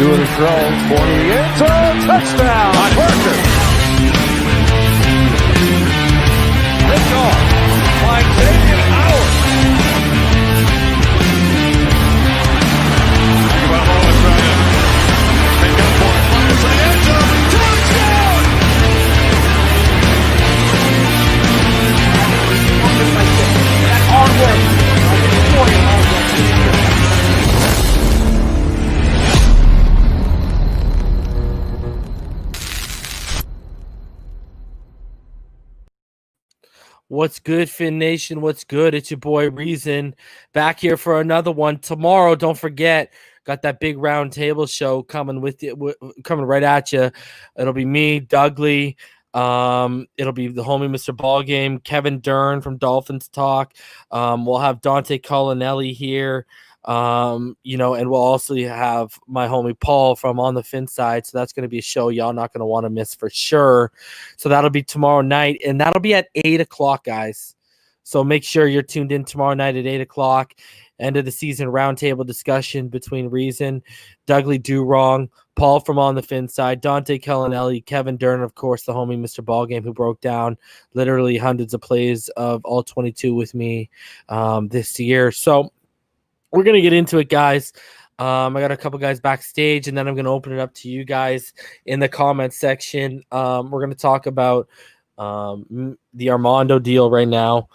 Doing the throw for the end zone. Touchdown. Parker. Pick off by Xavier Howard. Tagovailoa trying to pick up for it. Fires to the end zone. Touchdown. That's hard work. What's good, Fin Nation? What's good? It's your boy Reason back here for another one. Tomorrow, don't forget, got that big roundtable show coming with you, coming right at you. It'll be me, Dougley. It'll be the homie Mr. Ballgame, Kevin Dern from Dolphins Talk. We'll have Dante Collinelli here. And we'll also have my homie Paul from On the Fin Side. So that's going to be a show y'all not going to want to miss for sure. So that'll be tomorrow night, and that'll be at 8:00, guys. So make sure you're tuned in tomorrow night at 8:00. End of the season roundtable discussion between Reason, Dougley Do Wrong, Paul from On the Fin Side, Dante Collinelli, Kevin Dern, of course, the homie Mr. Ballgame, who broke down literally hundreds of plays of all 22 with me this year. So we're going to get into it, guys. I got a couple guys backstage, and then I'm going to open it up to you guys in the comment section. We're going to talk about the Armando deal right now,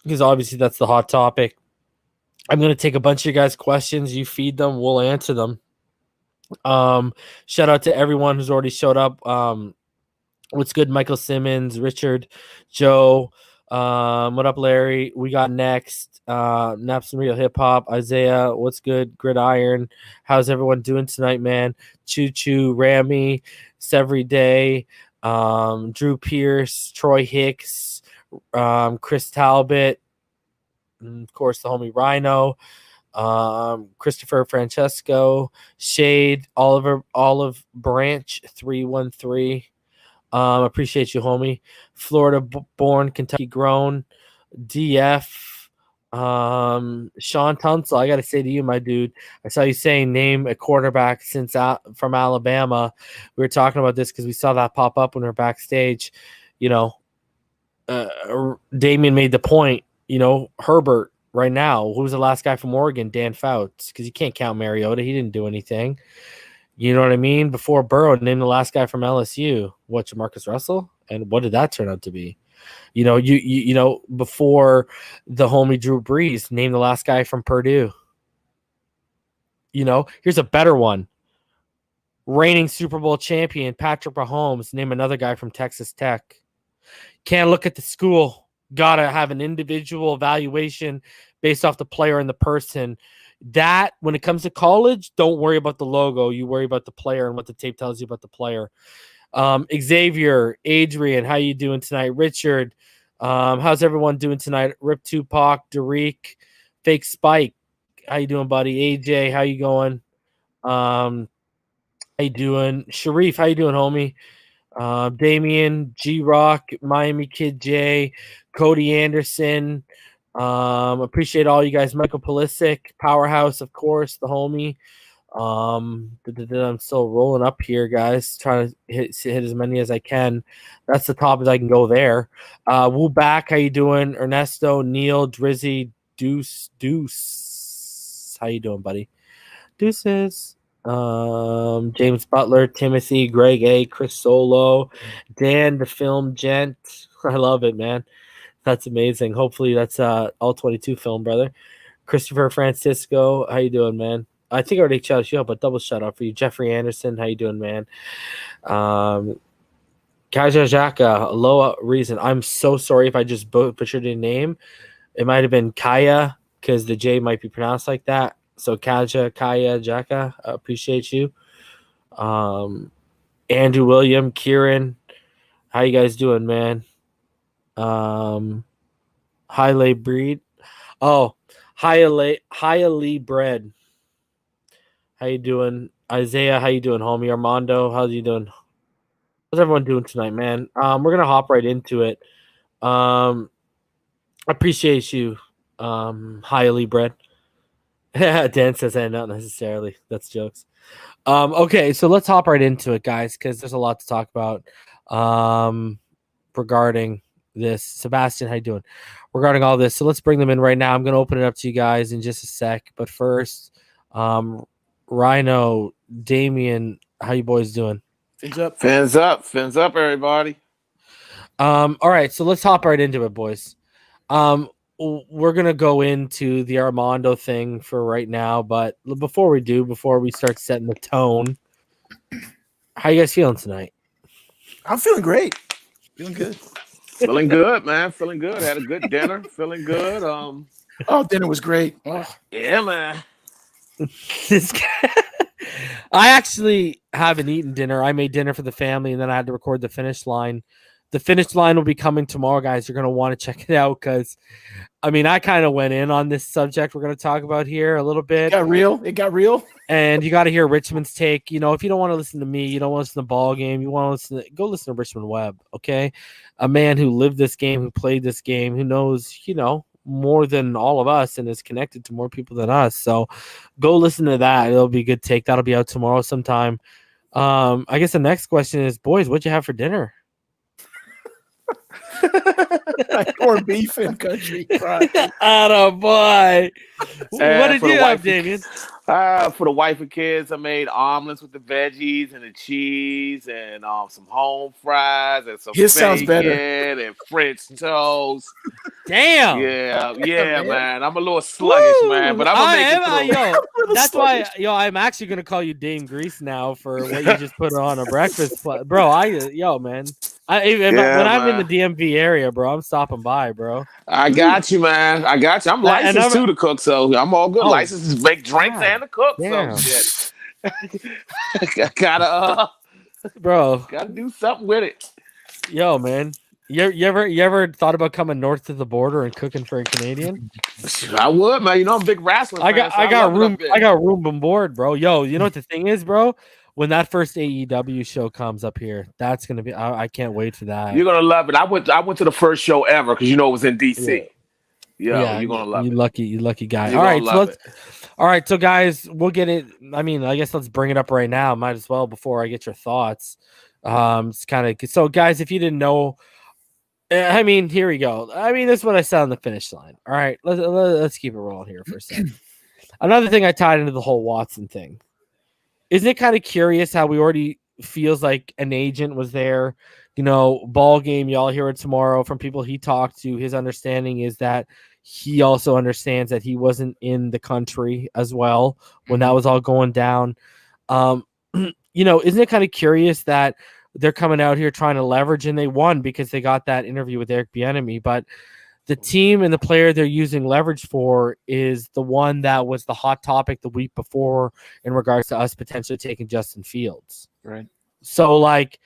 because obviously that's the hot topic. I'm going to take a bunch of you guys' questions. You feed them, we'll answer them. Shout out to everyone who's already showed up. What's good, Michael Simmons, Richard, Joe. What up, Larry? We got next. Naps and Real Hip Hop, Isaiah. What's good, Gridiron? How's everyone doing tonight, man? Choo Choo, Rami, Severy Day, Drew Pierce, Troy Hicks, Chris Talbot, and of course the homie Rhino, Christopher Francesco, Shade, Olive Branch 313. Appreciate you, homie. Florida born, Kentucky grown, DF. Sean Tunsil, I gotta say to you, my dude, I saw you saying name a quarterback from Alabama. We were talking about this because we saw that pop up when we were backstage. Damien made the point. Herbert right now. Who was the last guy from Oregon? Dan Fouts, because you can't count Mariota. He didn't do anything. You know what I mean? Before Burrow, name the last guy from LSU. What, Jamarcus Russell? And what did that turn out to be? Before the homie Drew Brees, name the last guy from Purdue. Here's a better one. Reigning Super Bowl champion Patrick Mahomes, name another guy from Texas Tech. Can't look at the school. Gotta have an individual evaluation based off the player and the person. That, when it comes to college, don't worry about the logo. You worry about the player and what the tape tells you about the player. Xavier, Adrian, how you doing tonight? Richard, how's everyone doing tonight? Rip Tupac, Derek, Fake Spike, how you doing, buddy? AJ, how you going? How you doing? Sharif, how you doing, homie? Damien, G-Rock, Miami Kid J, Cody Anderson, appreciate all you guys. Michael Pulisic, Powerhouse, of course, the homie. I'm still rolling up here, guys, trying to hit as many as I can. That's the top as I can go there. Woo back, how you doing? Ernesto, Neil, Drizzy, Deuce. How you doing, buddy? Deuces. James Butler, Timothy, Greg A, Chris Solo, Dan the Film Gent. I love it, man. That's amazing. Hopefully that's all 22 film, brother. Christopher Francisco, how you doing, man? I think I already shouted you out, but double shout out for you. Jeffrey Anderson, how you doing, man? Kaja Jaka, Aloha Reason. I'm so sorry if I just butchered your name. It might have been Kaya, because the J might be pronounced like that. So Kaya Jaka, appreciate you. Andrew William, Kieran, how you guys doing, man? Highly Breed. Oh, Highly Bread. How you doing? Isaiah, how you doing, homie? Armando, how you doing? How's everyone doing tonight, man? We're going to hop right into it. Appreciate you, Highly Bread. Dan says, not necessarily. That's jokes. Okay, so let's hop right into it, guys, because there's a lot to talk about regarding this. Sebastian, how you doing? Regarding all this, so let's bring them in right now. I'm going to open it up to you guys in just a sec, but first, Rhino, Damien, how you boys doing? Fins up. Fins up. Fins up, everybody. All right, so let's hop right into it, boys. We're going to go into the Armando thing for right now, but before we start setting the tone, how you guys feeling tonight? I'm feeling great. Feeling good. Feeling good, man. Feeling good. Had a good dinner. Feeling good. Oh, dinner was great. Oh. Yeah, man. This guy, I actually haven't eaten dinner. I made dinner for the family, and then I had to record the finish line. The finish line will be coming tomorrow, guys. You're going to want to check it out because, I mean, I kind of went in on this subject we're going to talk about here a little bit. It got real. And you got to hear Richmond's take. You know, if you don't want to listen to me, you don't want to listen to Ball Game, you want to go listen to Richmond Webb, okay? A man who lived this game, who played this game, who knows, you know, more than all of us and is connected to more people than us. So go listen to that. It'll be a good take. That'll be out tomorrow sometime. I guess the next question is, boys, what'd you have for dinner? Corned beef and country fried. Atta boy. What did you have, Damien? For the wife and kids, I made omelets with the veggies and the cheese and some home fries and some sounds better. and French toast. Damn. Yeah, man. I'm a little sluggish, man, but I'm gonna make it through. That's why, I'm actually gonna call you Dame Grease now for what you just put on a breakfast, bro. Man. When I'm in the DMV area, bro, I'm stopping by, bro. I got you, man. I got you. I'm licensed too to cook, so I'm all good. Licensed to make drinks and to cook. Damn. So shit. gotta do something with it. Yo, man. You ever thought about coming north to the border and cooking for a Canadian? I would, man. You know I'm a big wrestling fan. I got room and board, bro. Yo, you know what the thing is, bro? When that first AEW show comes up here, that's gonna be. I can't wait for that. You're gonna love it. I went to the first show ever because it was in DC. Yeah, you're gonna love it. You lucky guy. All right, so guys, we'll get it. I mean, I guess let's bring it up right now. Might as well before I get your thoughts. It's kind of so, guys. If you didn't know, I mean, here we go. I mean, this is what I said on the finish line. All right, let's keep it rolling here for a second. Another thing I tied into the whole Watson thing. Isn't it kind of curious how we already feels like an agent was there? You know, Ball Game, y'all hear it tomorrow from people he talked to. His understanding is that he also understands that he wasn't in the country as well when that was all going down. You know, isn't it kind of curious that they're coming out here trying to leverage, and they won because they got that interview with Eric Bieniemy, but the team and the player they're using leverage for is the one that was the hot topic the week before in regards to us potentially taking Justin Fields. Right. So, like,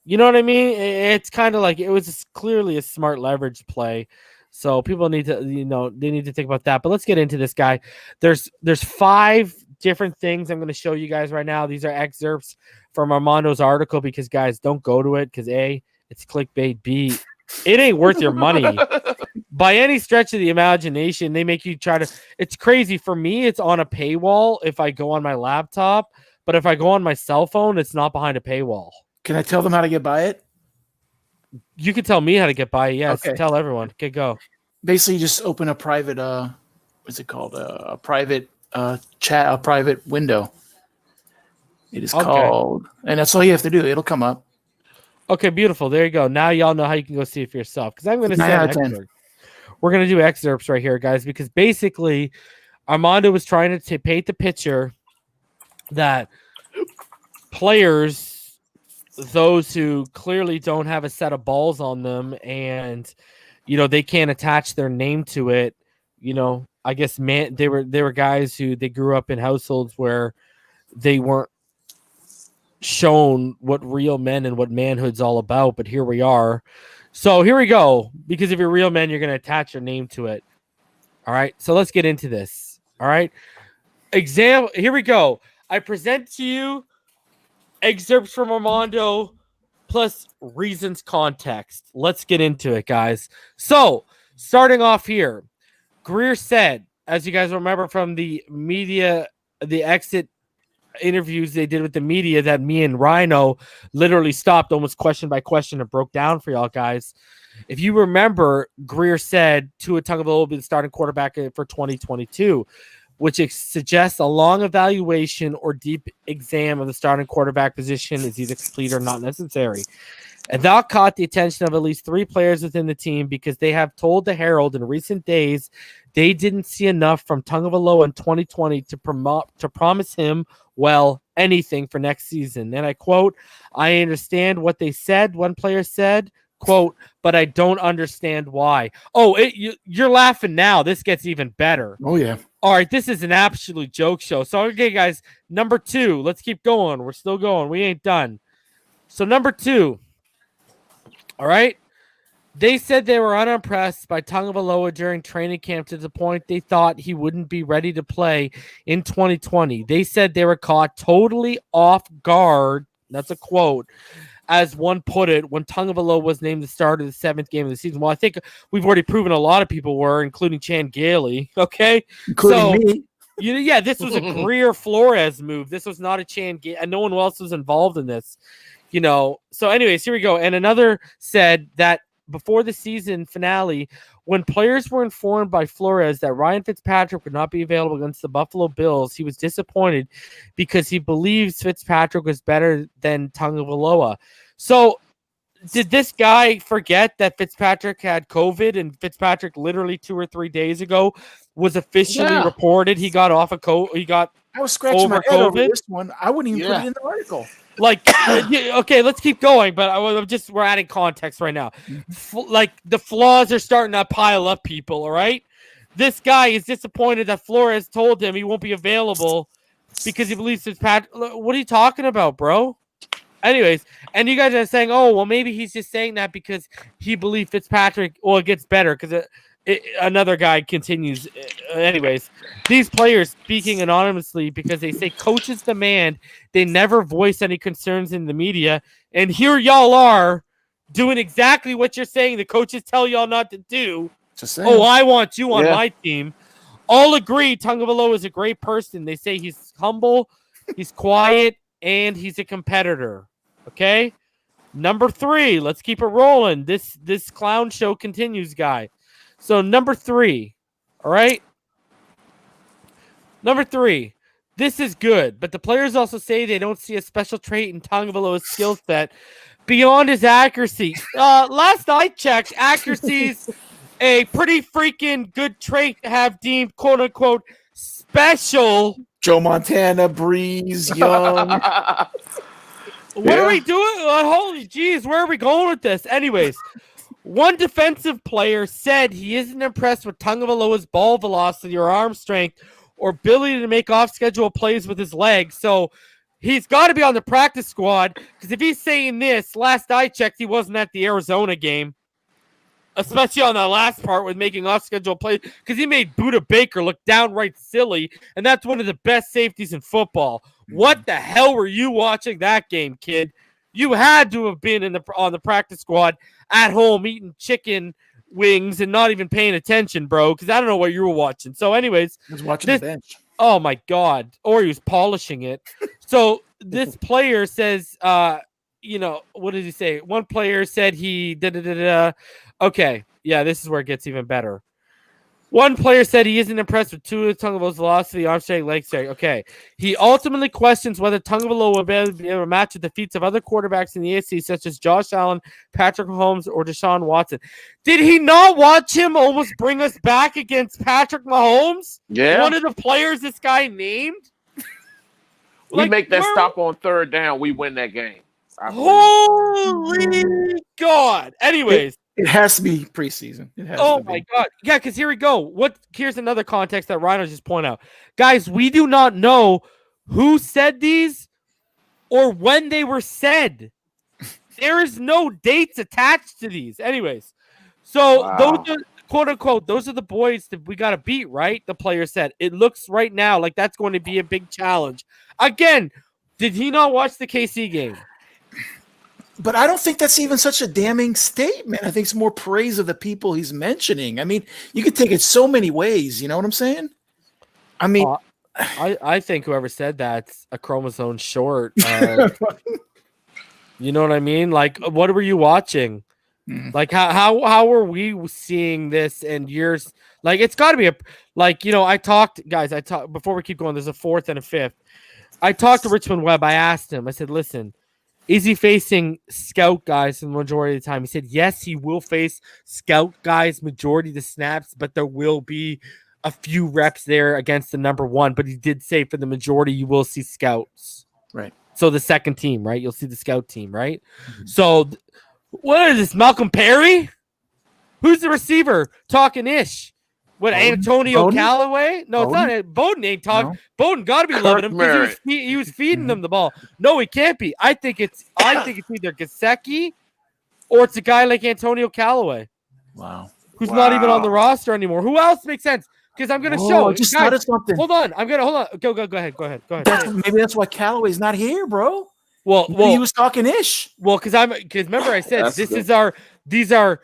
you know what I mean? It's kind of like it was clearly a smart leverage play. So people need to, they need to think about that. But let's get into this guy. There's 5 different things I'm going to show you guys right now. These are excerpts from Armando's article because, guys, don't go to it because A, it's clickbait. B, it ain't worth your money. By any stretch of the imagination, they make you try to. It's crazy. For me, it's on a paywall if I go on my laptop. But if I go on my cell phone, it's not behind a paywall. Can I tell them how to get by it? You can tell me how to get by it. Yes, okay. Tell everyone. Okay, go. Basically, just open a private, what's it called? A private chat, a private window. It is called, and that's all you have to do. It'll come up. Okay, beautiful. There you go. Now y'all know how you can go see it for yourself. Because I'm going to say we're going to do excerpts right here, guys, because basically Armando was trying to paint the picture that players, those who clearly don't have a set of balls on them and, they can't attach their name to it, I guess they were guys who they grew up in households where they weren't shown what real men and what manhood's all about, but here we are. So here we go. Because if you're real men, you're going to attach your name to it. All right. So let's get into this. All right. Here we go. I present to you excerpts from Armando plus reasons context. Let's get into it, guys. So starting off here, Greer said, as you guys remember from the media, the exit interviews they did with the media that me and Rhino literally stopped almost question by question and broke down for y'all guys. If you remember, Greer said Tua Tagovailoa will be the starting quarterback for 2022, which suggests a long evaluation or deep exam of the starting quarterback position is either complete or not necessary. And that caught the attention of at least 3 players within the team because they have told the Herald in recent days they didn't see enough from Tagovailoa in 2020 to promise him, well, anything for next season. And I quote, "I understand what they said," one player said, quote, "but I don't understand why." Oh, you're laughing now. This gets even better. Oh, yeah. All right, this is an absolute joke show. So, okay, guys, number 2. Let's keep going. We're still going. We ain't done. So, number 2. All right. They said they were unimpressed by Tagovailoa during training camp to the point they thought he wouldn't be ready to play in 2020. They said they were caught totally off guard. That's a quote, as one put it, when Tagovailoa was named the starter of the 7th game of the season. Well, I think we've already proven a lot of people were, including Chan Gailey. Okay, including me. Yeah, this was a Greer Flores move. This was not a Chan Gailey, and no one else was involved in this. So anyways, here we go. And another said that before the season finale, when players were informed by Flores that Ryan Fitzpatrick would not be available against the Buffalo Bills, he was disappointed because he believes Fitzpatrick was better than Tagovailoa. So did this guy forget that Fitzpatrick had COVID, and Fitzpatrick literally 2 or 3 days ago was officially reported he got off of COVID? I was scratching my head over this one. I wouldn't even put it in the article. Like, okay, let's keep going, but we're adding context right now. Like, the flaws are starting to pile up, people, all right? This guy is disappointed that Flores told him he won't be available because he believes Fitzpatrick. What are you talking about, bro? Anyways, and you guys are saying, oh, well, maybe he's just saying that because he believed Fitzpatrick, well, it gets better because another guy continues. Anyways, these players speaking anonymously because they say coaches demand they never voice any concerns in the media. And here y'all are doing exactly what you're saying the coaches tell y'all not to do. Oh, I want you on my team. All agree Tagovailoa is a great person. They say he's humble, he's quiet, and he's a competitor. Okay? Number 3, let's keep it rolling. This clown show continues, guy. So number 3, all right? Number 3, this is good, but the players also say they don't see a special trait in Tagovailoa's skill set beyond his accuracy. Last I checked, accuracy's a pretty freaking good trait to have deemed quote-unquote special. Joe Montana, Breeze, Young. What are we doing? Holy jeez, where are we going with this? Anyways, one defensive player said he isn't impressed with Tagovailoa's ball velocity or arm strength or ability to make off-schedule plays with his legs. So he's got to be on the practice squad because if he's saying this, last I checked, he wasn't at the Arizona game, especially on that last part with making off-schedule plays because he made Budda Baker look downright silly, and that's one of the best safeties in football. What the hell were you watching that game, kid? You had to have been on the practice squad at home eating chicken wings and not even paying attention, bro, because I don't know what you were watching. So anyways, I was watching the bench. Oh, my God. Or he was polishing it. So this player says, what did he say? One player said he da-da-da-da. Okay, yeah, this is where it gets even better. One player said he isn't impressed with Tua Tagovailoa's velocity, arm strength, leg strength. Okay. He ultimately questions whether Tagovailoa will be able to match the feats of other quarterbacks in the AFC, such as Josh Allen, Patrick Mahomes, or Deshaun Watson. Did he not watch him almost bring us back against Patrick Mahomes? Yeah. One of the players this guy named? We make that stop on 3rd down, we win that game. Holy God. Anyways. It has to be preseason. My God. Yeah, because here we go. Here's another context that Rhino just pointed out. Guys, we do not know who said these or when they were said. There is no dates attached to these. Anyways, so those are, quote unquote, those are the boys that we got to beat, right? The player said. It looks right now like that's going to be a big challenge. Again, did he not watch the KC game? But I don't think that's even such a damning statement. I think it's more praise of the people he's mentioning. I mean, you could take it so many ways. You know what I'm saying? I mean, I think whoever said that's a chromosome short. You know what I mean? Like, what were you watching? Like, how are we seeing this? And years, like, it's got to be I talked before we keep going. There's a fourth and a fifth. I talked to Richmond Webb. I asked him. I said, listen, is he facing scout guys the majority of the time? He said, yes, he will face scout guys majority of the snaps, but there will be a few reps there against the number one. But he did say for the majority, you will see scouts. Right. So the second team, right? You'll see the scout team, right? Mm-hmm. So what is this, Malcolm Perry? Who's the receiver talking ish? What, Bowden? Antonio Callaway? No, Bowden? It's not. Bowden ain't talking. No. Bowden got to be loving him because he was feeding them the ball. No, he can't be. I think it's either Gesicki or it's a guy like Antonio Callaway. Wow. Who's not even on the roster anymore. Who else makes sense? Because I'm going to show. I just thought of something. Hold on. Hold on. Go ahead. Maybe that's why Callaway's not here, bro. Well, he was talking ish. Well, because remember I said these are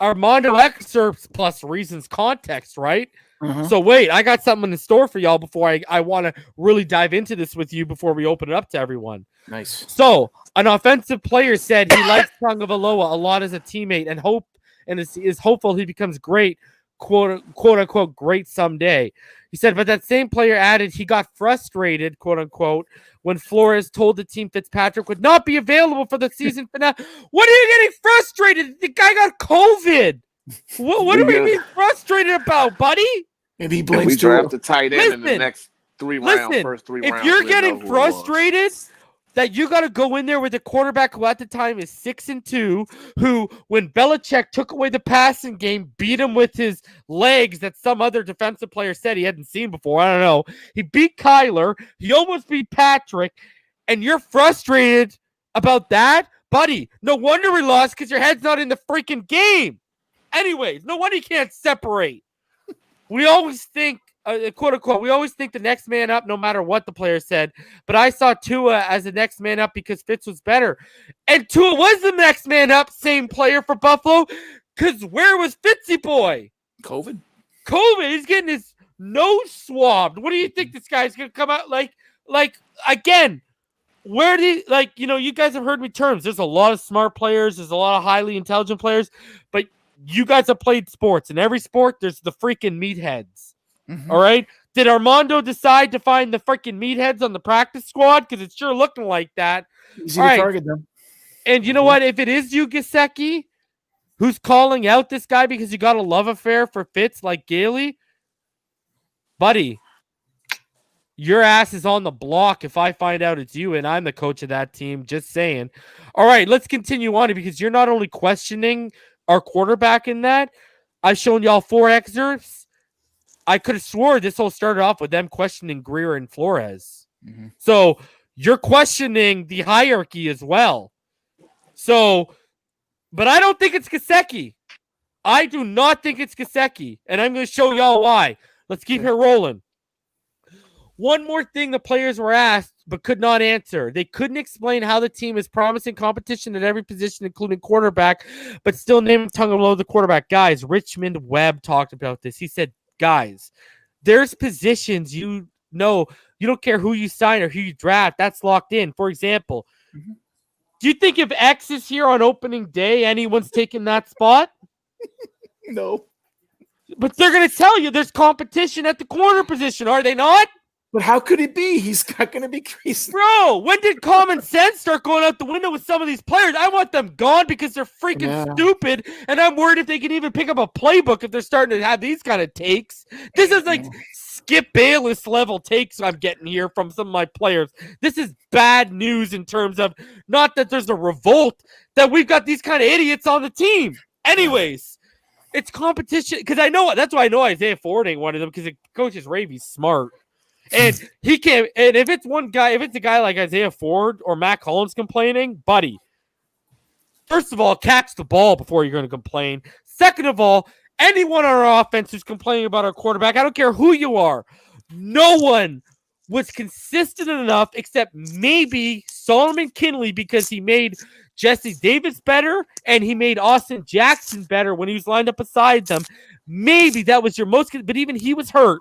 Armando excerpts plus reasons context, right? Mm-hmm. So wait, I got something in store for y'all before I want to really dive into this with you before we open it up to everyone. Nice. So an offensive player said he likes Tagovailoa a lot as a teammate and is hopeful he becomes great, quote unquote, great someday. He said, but that same player added he got frustrated, quote unquote, when Flores told the team Fitzpatrick would not be available for the season finale. What are you getting frustrated? The guy got COVID. What are we being frustrated about, buddy? Maybe he blames draft the tight end in the next first three rounds. If you're getting frustrated that you got to go in there with a quarterback who at the time is 6-2, who, when Belichick took away the passing game, beat him with his legs that some other defensive player said he hadn't seen before. I don't know. He beat Kyler. He almost beat Patrick. And you're frustrated about that? Buddy, no wonder we lost because your head's not in the freaking game. Anyways, no wonder you can't separate. We always think, quote unquote, we always think the next man up no matter what the player said. But I saw Tua as the next man up because Fitz was better. And Tua was the next man up, same player for Buffalo. Because where was Fitzy boy? COVID. He's getting his nose swabbed. What do you think this guy's going to come out like again? Where do you, you guys have heard me terms. There's a lot of smart players. There's a lot of highly intelligent players. But you guys have played sports. In every sport, there's the freaking meatheads. Mm-hmm. All right? Did Armando decide to find the freaking meatheads on the practice squad? Because it's sure looking like that. Easy to target them. And you know what? If it is you, Gesicki, who's calling out this guy because you got a love affair for Fitz like Gailey, buddy, your ass is on the block if I find out it's you and I'm the coach of that team. Just saying. All right, let's continue on because you're not only questioning our quarterback in that. I've shown y'all 4 excerpts. I could have swore this whole started off with them questioning Greer and Flores. Mm-hmm. So you're questioning the hierarchy as well. So, but I don't think it's Gesicki. I do not think it's Gesicki. And I'm going to show y'all why. Let's keep it rolling. One more thing the players were asked but could not answer. They couldn't explain how the team is promising competition at every position, including quarterback, but still naming Tagovailoa the quarterback. Guys, Richmond Webb talked about this. He said, guys, there's positions you don't care who you sign or who you draft. That's locked in. For example, do you think if X is here on opening day, anyone's taking that spot? No. But they're going to tell you there's competition at the corner position, are they not? But how could it be? He's not going to be crazy. Bro, when did common sense start going out the window with some of these players? I want them gone because they're freaking stupid, and I'm worried if they can even pick up a playbook if they're starting to have these kind of takes. This is like Skip Bayless level takes I'm getting here from some of my players. This is bad news in terms of not that there's a revolt, that we've got these kind of idiots on the team. Anyways, it's competition because that's why I know Isaiah Ford ain't one of them because the coach is Ravy's smart. And he can't. And if it's a guy like Isaiah Ford or Matt Collins complaining, buddy, first of all, catch the ball before you're going to complain. Second of all, anyone on our offense who's complaining about our quarterback, I don't care who you are, no one was consistent enough except maybe Solomon Kinley because he made Jesse Davis better and he made Austin Jackson better when he was lined up beside them. Maybe that was your most, but even he was hurt.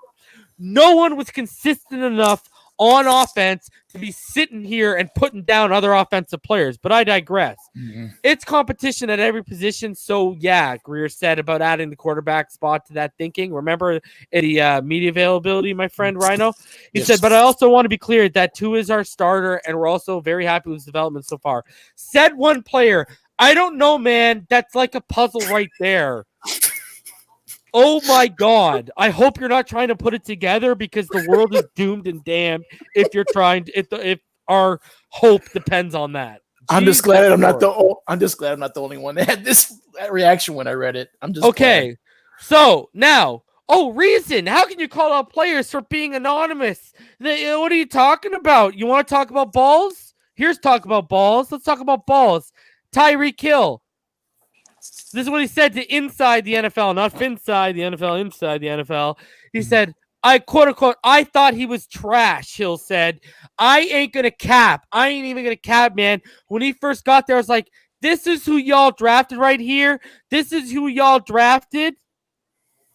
no one was consistent enough on offense to be sitting here and putting down other offensive players. But I digress. Mm-hmm. It's competition at every position. So, yeah, Greer said about adding the quarterback spot to that thinking. Remember the media availability, my friend Rhino? He said, but I also want to be clear that Tua is our starter, and we're also very happy with his development so far. Said one player, I don't know, man. That's like a puzzle right there. Oh my God! I hope you're not trying to put it together because the world is doomed and damned if you're trying to. If our hope depends on that. I'm just glad I'm not the only one that had this reaction when I read it. I'm just okay. Glad. So now, reason. How can you call out players for being anonymous? What are you talking about? You want to talk about balls? Here's talk about balls. Let's talk about balls. Tyreek Hill. This is what he said to inside the NFL, not inside the NFL, inside the NFL. He said, I quote unquote, I thought he was trash. Hill said, I ain't going to cap. I ain't even going to cap, man. When he first got there, I was like, this is who y'all drafted right here. This is who y'all drafted.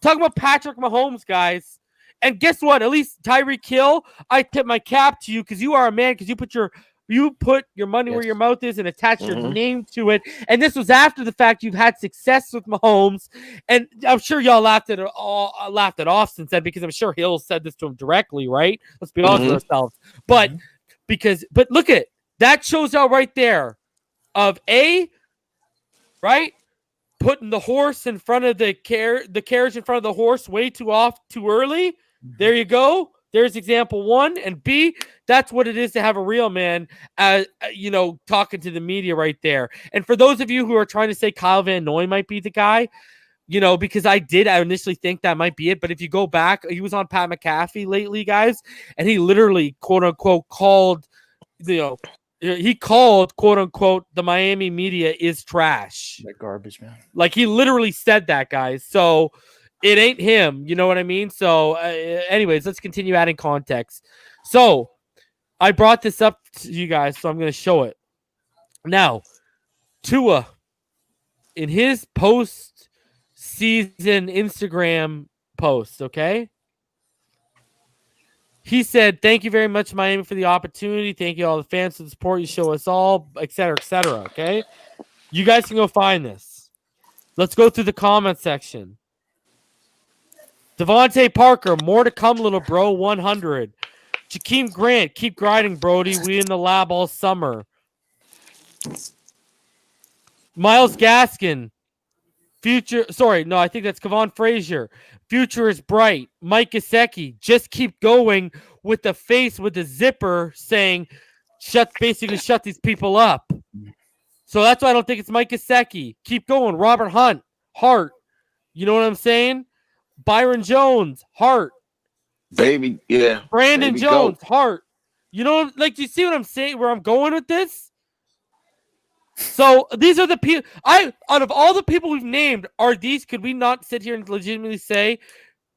Talking about Patrick Mahomes, guys. And guess what? At least Tyreek Hill, I tip my cap to you because you are a man, because you put your money where your mouth is and attach your name to it. And this was after the fact you've had success with Mahomes. And I'm sure y'all laughed it off since then, because I'm sure Hill said this to him directly, right? Let's be honest with ourselves. But look at that, shows out right there of right? Putting the horse in front of the carriage in front of the horse way too early. There you go. There's example one. And B, that's what it is to have a real man, talking to the media right there. And for those of you who are trying to say Kyle Van Noy might be the guy, because I initially think that might be it. But if you go back, he was on Pat McAfee lately, guys, and he literally, quote unquote, called, quote unquote, the Miami media is trash. That garbage, man. Like, he literally said that, guys. So it ain't him. You know what I mean? So anyways, let's continue adding context. So I brought this up to you guys, so I'm going to show it. Now, Tua, in his post-season Instagram post, okay? He said, thank you very much, Miami, for the opportunity. Thank you all the fans for the support you show us all, et cetera, okay? You guys can go find this. Let's go through the comment section. Devontae Parker, more to come, little bro, 100. Jakeem Grant, keep grinding, Brody. We in the lab all summer. Myles Gaskin, I think that's Kevon Frazier. Future is bright. Mike Gesicki, just keep going, with the face with the zipper saying, shut these people up. So that's why I don't think it's Mike Gesicki. Keep going. Robert Hart. You know what I'm saying? Byron Jones, Hart. Baby, yeah. Brandon Jones, Hart. You know, like, do you see what I'm saying, where I'm going with this? So these are the people, out of all the people we've named, could we not sit here and legitimately say,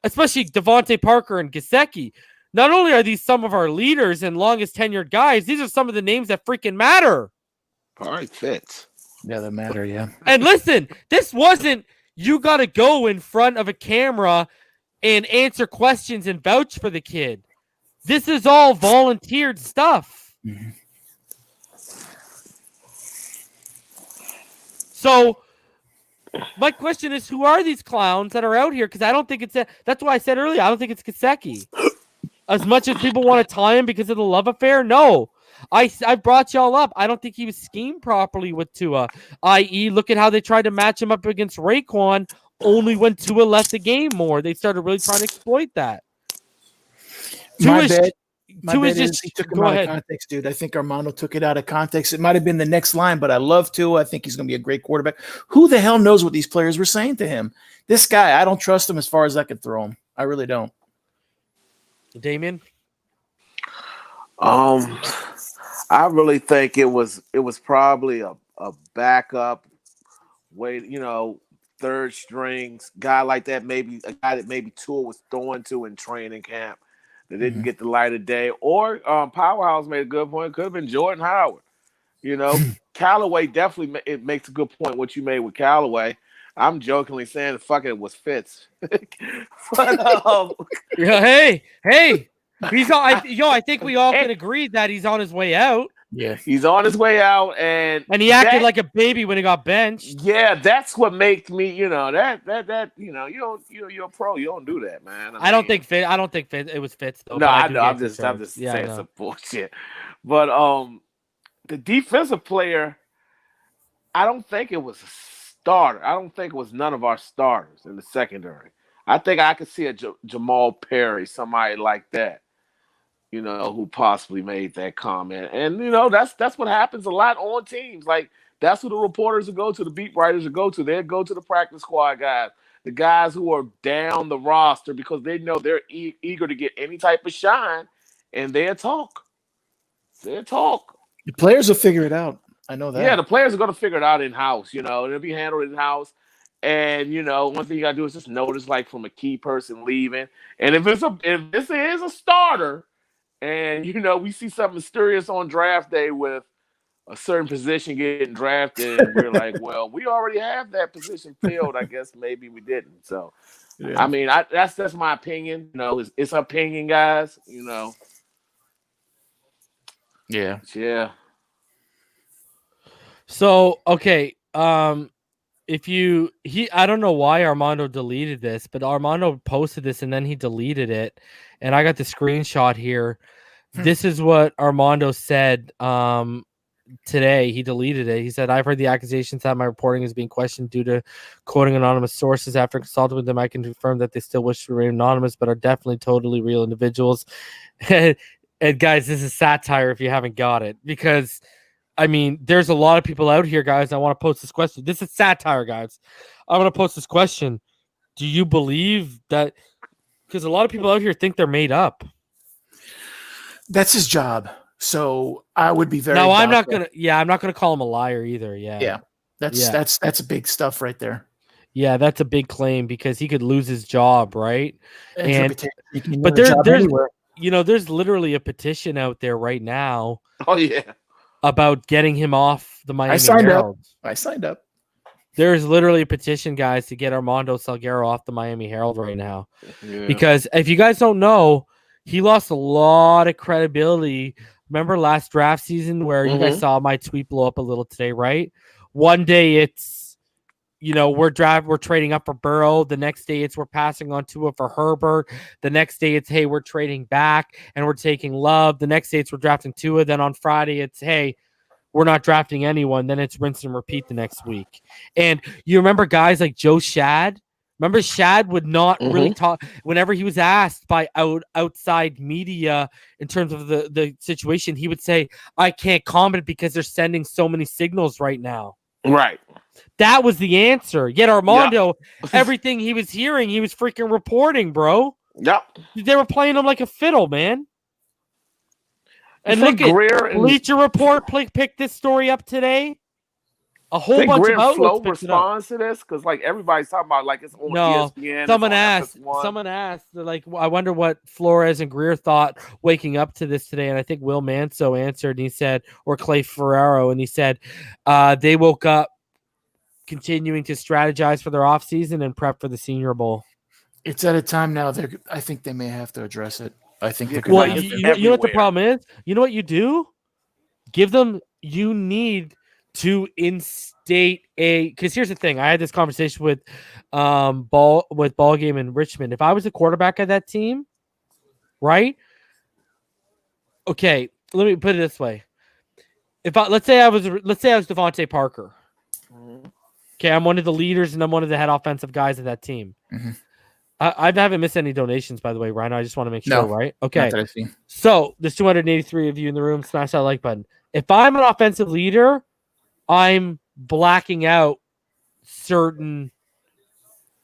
especially Devontae Parker and Gesicki, not only are these some of our leaders and longest tenured guys, these are some of the names that freaking matter. All right, fits. Yeah, that matter, yeah. And listen, this wasn't, you got to go in front of a camera and answer questions and vouch for the kid. This is all volunteered stuff. Mm-hmm. So my question is, who are these clowns that are out here? Because I don't think that's why I said earlier, I don't think it's Gesicki. As much as people want to tie him because of the love affair, no. I brought y'all up. I don't think he was schemed properly with Tua. I.e., look at how they tried to match him up against Raekwon only when Tua left the game more. They started really trying to exploit that. My bet is he took him out of context, dude. I think Armando took it out of context. It might have been the next line, but I love Tua. I think he's going to be a great quarterback. Who the hell knows what these players were saying to him? This guy, I don't trust him as far as I could throw him. I really don't. Damien? I really think it was probably a backup way, third strings guy like that, maybe a guy that maybe Tua was throwing to in training camp that didn't get the light of day. Or Powerhouse made a good point. It could have been Jordan Howard. Callaway definitely, it makes a good point what you made with Callaway. I'm jokingly saying, fuck it was Fitz. But, hey, he's on. I think we all can agree that he's on his way out. Yeah, he's on his way out, and he acted like a baby when he got benched. Yeah, that's what makes me, you're a pro. You don't do that, man. I don't think it was Fitz though. No, I know. I'm just saying some bullshit. But the defensive player, I don't think it was a starter. I don't think it was none of our starters in the secondary. I think I could see a Jamal Perry, somebody like that, who possibly made that comment. And that's what happens a lot on teams. Like, that's who the reporters will go to, the beat writers will go to. They'll go to the practice squad guys, the guys who are down the roster, because they know they're eager to get any type of shine, and they'll talk. The players will figure it out. I know that. Yeah, the players are going to figure it out in-house, it'll be handled in-house. And, one thing you got to do is just notice, like, from a key person leaving. And if this is a starter, and, we see something mysterious on draft day with a certain position getting drafted, and we're like, well, we already have that position filled. I guess maybe we didn't. So, yeah. I mean, that's my opinion. It's opinion, guys. Yeah. Yeah. So, okay. I don't know why Armando deleted this, but Armando posted this and then he deleted it. And I got the screenshot here. This is what Armando said today. He deleted it. He said, I've heard the accusations that my reporting is being questioned due to quoting anonymous sources. After consulting with them, I can confirm that they still wish to remain anonymous, but are definitely totally real individuals. And guys, this is satire if you haven't got it, because I mean, there's a lot of people out here, guys. I want to post this question. This is satire, guys. I want to post this question. Do you believe that? Because a lot of people out here think they're made up. That's his job. So I would be very. No, I'm not gonna. Yeah, I'm not gonna call him a liar either. Yeah. That's big stuff right there. Yeah, that's a big claim because he could lose his job, right? But there's literally a petition out there right now. Oh yeah. About getting him off the Miami Herald. I signed up. There's literally a petition, guys, to get Armando Salguero off the Miami Herald right now. Yeah. Because if you guys don't know, he lost a lot of credibility. Remember last draft season where you guys saw my tweet blow up a little today, right? One day it's, we're trading up for Burrow. The next day it's we're passing on Tua for Herbert. The next day it's, hey, we're trading back and we're taking Love. The next day it's we're drafting Tua. Then on Friday it's, hey, we're not drafting anyone. Then it's rinse and repeat the next week. And you remember guys like Joe Shad? Remember Shad would not really talk whenever he was asked by outside media in terms of the situation. He would say, I can't comment because they're sending so many signals right now. Right. That was the answer. Yet Armando, everything he was hearing, he was freaking reporting, bro. Yep. They were playing him like a fiddle, man. And look at Bleacher Report picked this story up today. A whole bunch of outlets responds to this because like everybody's talking about like it's on ESPN. Someone asked, like, I wonder what Flores and Greer thought waking up to this today. And I think Will Manso answered. And he said, or Clay Ferraro, and he said they woke up continuing to strategize for their offseason and prep for the Senior Bowl. It's at a time now. I think they may have to address it. I think. You know what the problem is? You know what you do? Give them. You need to instate because here's the thing. I had this conversation with ball game in Richmond. If I was a quarterback of that team, right? Okay, let me put it this way. Let's say I was Devontae Parker. Okay, I'm one of the leaders and I'm one of the head offensive guys of that team. I haven't missed any donations, by the way, Ryan. I just want to make sure, right? Okay. So there's 283 of you in the room. Smash that like button. If I'm an offensive leader, I'm blacking out certain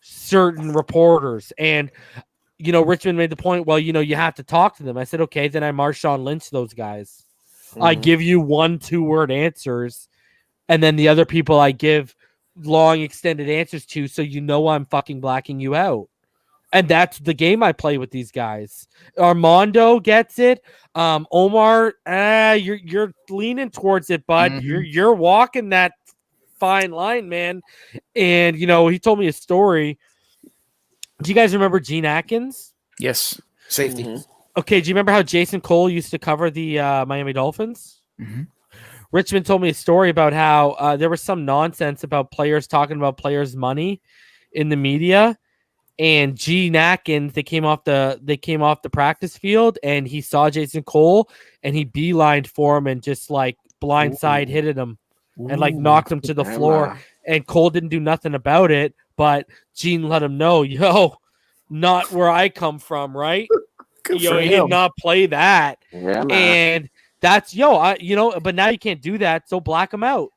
reporters. And, Richmond made the point, well, you have to talk to them. I said, okay, then I Marshawn Lynch those guys. I give you 1-2 word answers. And then the other people I give long extended answers to. So, I'm fucking blacking you out. And that's the game I play with these guys. Armando gets it. Omar, you're leaning towards it, bud. You're walking that fine line, man. And, he told me a story. Do you guys remember Gene Atkins? Yes. Safety. Mm-hmm. Okay. Do you remember how Jason Cole used to cover the Miami Dolphins? Mm-hmm. Richmond told me a story about how there was some nonsense about players talking about players' money in the media, and Gene Atkins, they came off the practice field, and he saw Jason Cole, and he beelined for him and just like blindside hit him and like knocked him to the floor. And Cole didn't do nothing about it, but Gene let him know, not where I come from, right? He did not play that, and that's but now you can't do that, so black him out.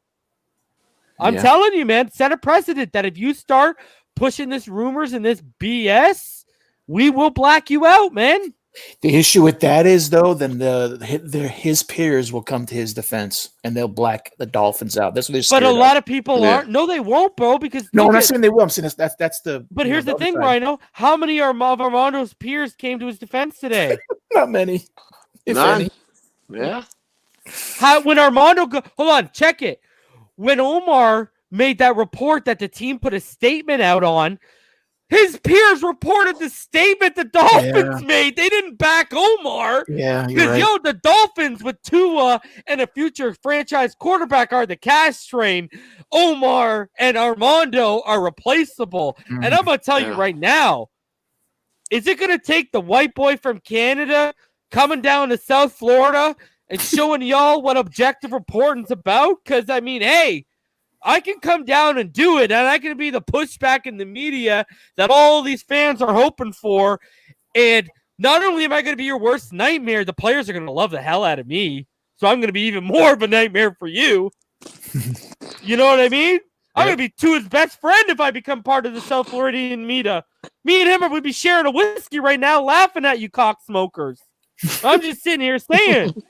I'm telling you, man, set a precedent that if you start pushing this rumors and this BS, we will black you out, man. The issue with that is, though, then his peers will come to his defense and they'll black the Dolphins out. That's what they're scared But a lot of people aren't. No, they won't, bro. Because I'm not saying they will. I'm saying that's the. But here's the thing, Rhino. How many of Armando's peers came to his defense today? Not many, if None. any. Yeah. When Armando hold on, check it. When Omar made that report that the team put a statement out on, his peers reported the statement the Dolphins made. They didn't back Omar. Yeah, because right. The Dolphins with Tua and a future franchise quarterback are the cash train. Omar and Armando are replaceable. And I'm gonna tell you right now, is it gonna take the white boy from Canada coming down to South Florida and showing y'all what objective reporting's about? Because hey, I can come down and do it, and I can be the pushback in the media that all these fans are hoping for. And not only am I going to be your worst nightmare, the players are going to love the hell out of me. So I'm going to be even more of a nightmare for you. You know what I mean? I'm going to be Tua's best friend if I become part of the South Floridian media. Me and him would be sharing a whiskey right now, laughing at you cock smokers. I'm just sitting here saying.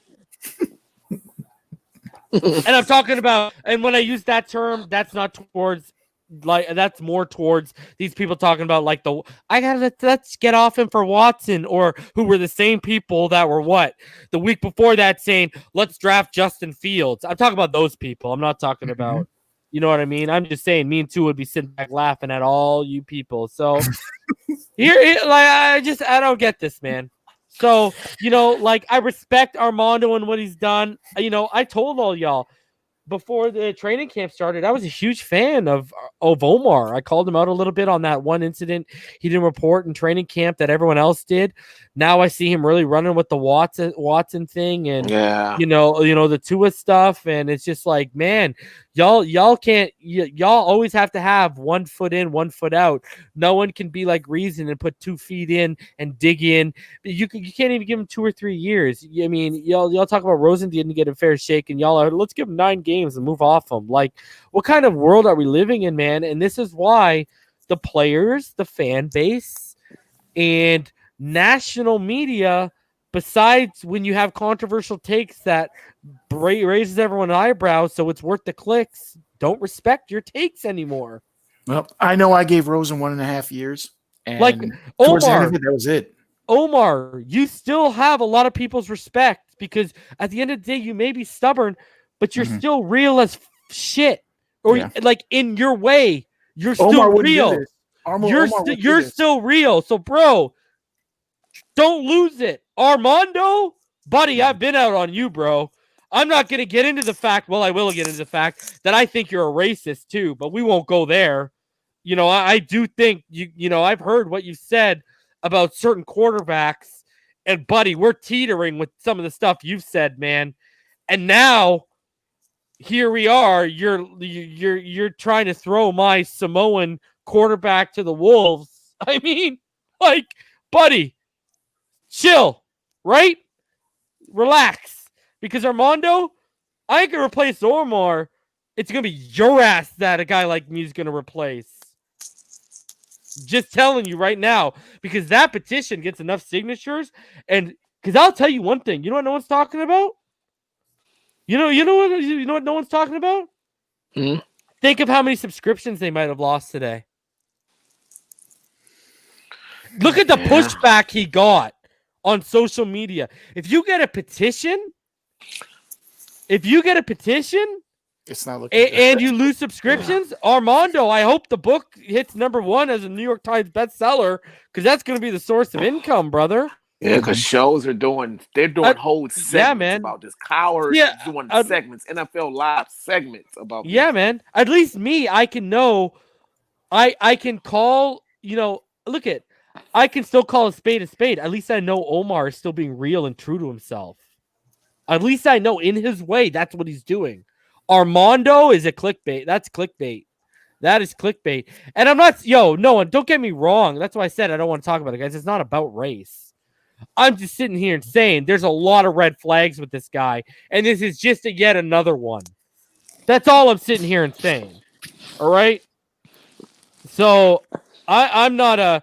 And I'm talking about, and when I use that term, that's not towards, that's more towards these people talking about let's get off him for Watson, or who were the same people that were the week before that saying, let's draft Justin Fields. I'm talking about those people. I'm not talking about, you know what I mean? I'm just saying me and Tua would be sitting back laughing at all you people. So I don't get this, man. So, I respect Armando and what he's done. I told all y'all before the training camp started, I was a huge fan of Omar. I called him out a little bit on that one incident he didn't report in training camp that everyone else did. Now I see him really running with the Watson thing and the Tua stuff, and it's just like, man, y'all always have to have 1 foot in, 1 foot out. No one can be like Reason and put 2 feet in and dig in. You can't even give him 2 or 3 years. I mean, y'all talk about Rosen didn't get a fair shake, and y'all are, let's give him 9 games and move off him. Like, what kind of world are we living in, man? And this is why the players, the fan base, and national media, besides when you have controversial takes that raises everyone's eyebrows so it's worth the clicks, don't respect your takes anymore. Well, I know I gave Rosen 1.5 years, and Omar, that was it. Omar, you still have a lot of people's respect, because at the end of the day, you may be stubborn, but you're still real as shit. Or in your way, you're still real. You're still real. So, bro, don't lose it. Armando, buddy, I've been out on you, bro. I'm not going to get into the fact, I will get into the fact that I think you're a racist too, but we won't go there. I do think, I've heard what you said about certain quarterbacks, and buddy, we're teetering with some of the stuff you've said, man. And now, here we are, you're trying to throw my Samoan quarterback to the wolves. I mean, buddy, chill, right? Relax. Because Armando, I can replace Omar. It's going to be your ass that a guy like me is going to replace. Just telling you right now. Because that petition gets enough signatures. And because I'll tell you one thing. You know what no one's talking about? You know what no one's talking about? Mm-hmm. Think of how many subscriptions they might have lost today. Look at the pushback he got on social media. If you get a petition, It's not looking good. And you lose subscriptions? Armando, I hope the book hits #1 as a New York Times bestseller, because that's going to be the source of income, brother. Yeah, because shows are doing whole segments about this. Coward doing segments, NFL Live segments about this. Yeah, man. At least me, I can know. I can call, I can still call a spade a spade. At least I know Omar is still being real and true to himself. At least I know in his way that's what he's doing. Armando is a clickbait. That's clickbait. That is clickbait. And I'm not, no one, don't get me wrong. That's why I said I don't want to talk about it, guys. It's not about race. I'm just sitting here and saying there's a lot of red flags with this guy, and this is just yet another one. That's all I'm sitting here and saying. All right. So I'm not a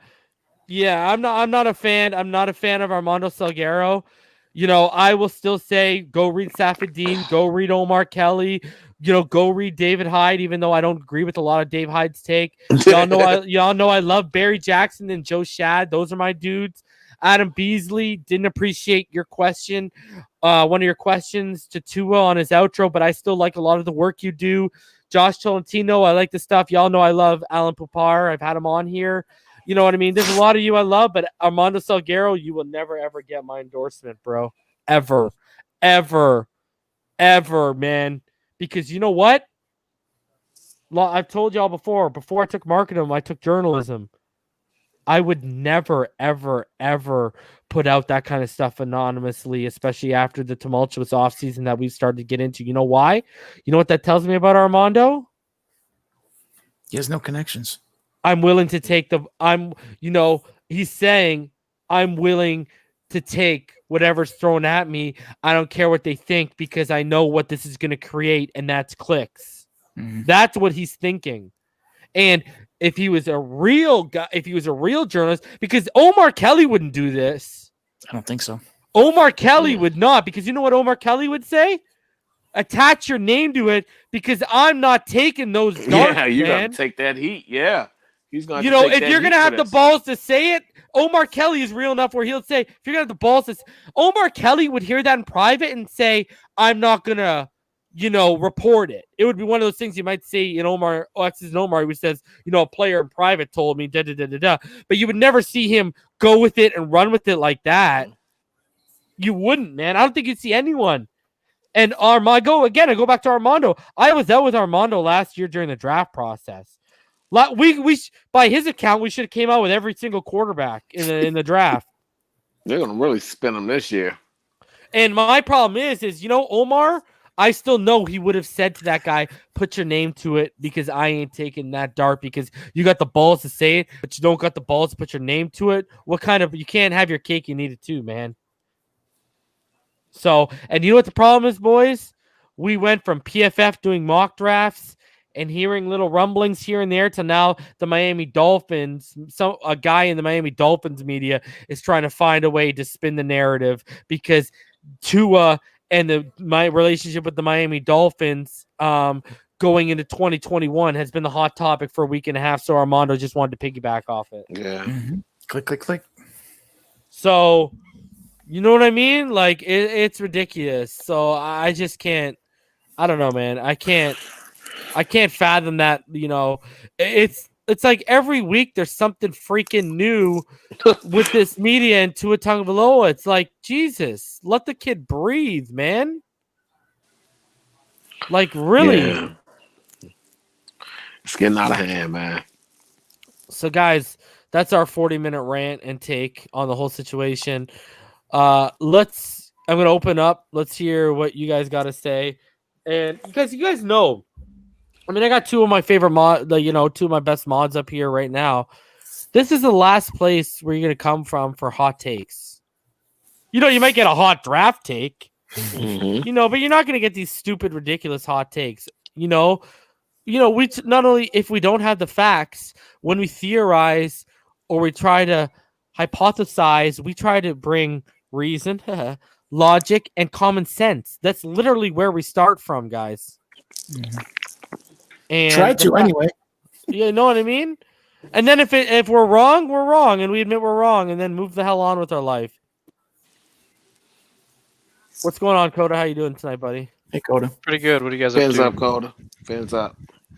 fan. I'm not a fan of Armando Salguero. I will still say go read Safadine, go read Omar Kelly, go read David Hyde, even though I don't agree with a lot of Dave Hyde's take. Y'all know I love Barry Jackson and JoeyShotz. Those are my dudes. Adam Beasley, didn't appreciate your question, one of your questions to Tua on his outro, but I still like a lot of the work you do. Josh Tolentino, I like the stuff. Y'all know I love Alan Pupar. I've had him on here. You know what I mean? There's a lot of you I love, but Armando Salguero, you will never, ever get my endorsement, bro. Ever. Ever. Ever, man. Because you know what? I've told y'all before I took marketing, I took journalism. I would never, ever, ever put out that kind of stuff anonymously, especially after the tumultuous offseason that we've started to get into. You know why? You know what that tells me about Armando? He has no connections. I'm willing to take he's saying I'm willing to take whatever's thrown at me. I don't care what they think because I know what this is going to create, and that's clicks. Mm-hmm. That's what he's thinking. And if he was a real guy, if he was a real journalist, because Omar Kelly wouldn't do this. I don't think so. Omar Kelly would not, because you know what Omar Kelly would say? Attach your name to it, because I'm not taking those darts, yeah, you got to take that heat. Yeah. He's going to if you're going to have the balls to say it, Omar Kelly is real enough where he'll say, if you're going to have the balls to Omar Kelly would hear that in private and say, I'm not going to, report it. It would be one of those things you might see in Omar, X's and Omar, who says, a player in private told me, da-da-da-da-da. But you would never see him go with it and run with it like that. You wouldn't, man. I don't think you'd see anyone. And I go back to Armando. I was out with Armando last year during the draft process. We by his account, we should have came out with every single quarterback in the draft. They're gonna really spin them this year. And my problem is Omar, I still know he would have said to that guy, put your name to it, because I ain't taking that dart, because you got the balls to say it, but you don't got the balls to put your name to it. You can't have your cake, you need it too, man. So, and you know what the problem is, boys? We went from PFF doing mock drafts and hearing little rumblings here and there to now the Miami Dolphins. A guy in the Miami Dolphins media is trying to find a way to spin the narrative, because Tua and my relationship with the Miami Dolphins going into 2021 has been the hot topic for a week and a half. So Armando just wanted to piggyback off it. Yeah. Mm-hmm. Click, click, click. So, you know what I mean? Like, it's ridiculous. So I just can't. I don't know, man. I can't fathom that. It's like every week there's something freaking new with this media and Tua Tagovailoa. It's like, Jesus, let the kid breathe, man. Like, really? Yeah. It's getting out of hand, man. So, guys, that's our 40-minute rant and take on the whole situation. I'm going to open up. Let's hear what you guys got to say. And because you guys know, I mean, I got two of my favorite two of my best mods up here right now. This is the last place where you're going to come from for hot takes. You might get a hot draft take, but you're not going to get these stupid, ridiculous hot takes. We not only, if we don't have the facts, when we theorize or we try to hypothesize, we try to bring reason, logic, and common sense. That's literally where we start from, guys. Mm-hmm. And try to anyway. You know what I mean? And then if we're wrong, we're wrong, and we admit we're wrong, and then move the hell on with our life. What's going on, Coda? How you doing tonight, buddy? Hey, Coda. Pretty good. What do you guys Fins up up, Coda. Fins up.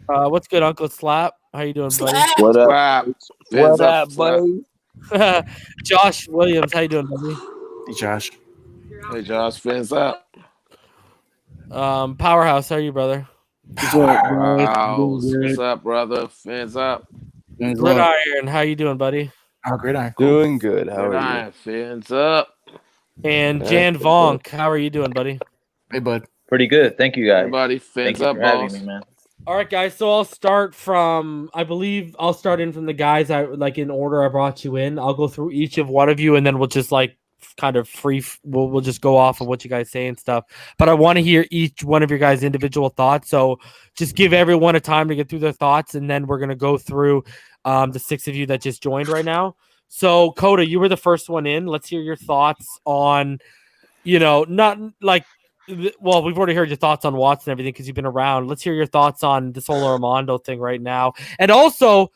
What's good, Uncle Slap? How you doing, buddy? What up? Slap. What Fins up, slap. buddy? Josh Williams, how you doing, buddy? Hey, Josh. Hey, Josh. Fins up. Powerhouse, how are you, brother? Wow. Fins up, brother. Fins up. Gridiron, how you doing, buddy? Oh, Gridiron. Cool. Doing good. How are you? Fins up. And Jan Vonk, how are you doing, buddy? Hey, bud. Pretty good. Thank you, guys. Everybody, Thank fins you up, for having boss. me, man. All right, guys. So I'll start from, I believe I'll start in from the guys I like in order I brought you in. I'll go through each of one of you, and then we'll just like kind of we'll just go off of what you guys say and stuff. But I want to hear each one of your guys' individual thoughts. So just give everyone a time to get through their thoughts, and then we're gonna go through the 6 of you that just joined right now. So Coda, you were the first one in. Let's hear your thoughts on, not like. Well, we've already heard your thoughts on Watson and everything because you've been around. Let's hear your thoughts on this whole Armando thing right now. And also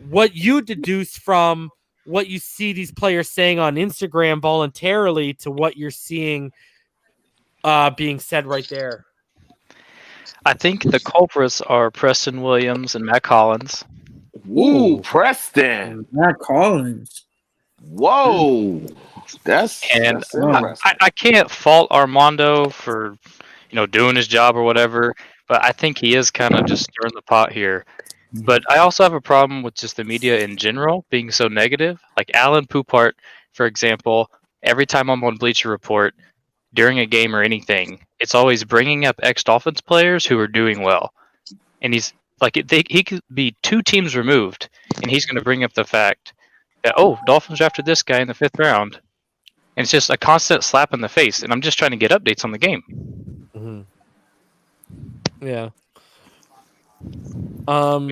what you deduce from what you see these players saying on Instagram voluntarily to what you're seeing being said right there. I think the culprits are Preston Williams and Matt Collins. Woo, Preston. Matt Collins. Whoa. That's impressive. I can't fault Armando for doing his job or whatever, but I think he is kind of just stirring the pot here. But I also have a problem with just the media in general being so negative. Like Alan Poupart, for example, every time I'm on Bleacher Report during a game or anything, it's always bringing up ex-Dolphins players who are doing well. And he's like, he could be 2 teams removed, and he's going to bring up the fact that, Dolphins drafted this guy in the 5th round. And it's just a constant slap in the face, and I'm just trying to get updates on the game. Mm-hmm. Yeah.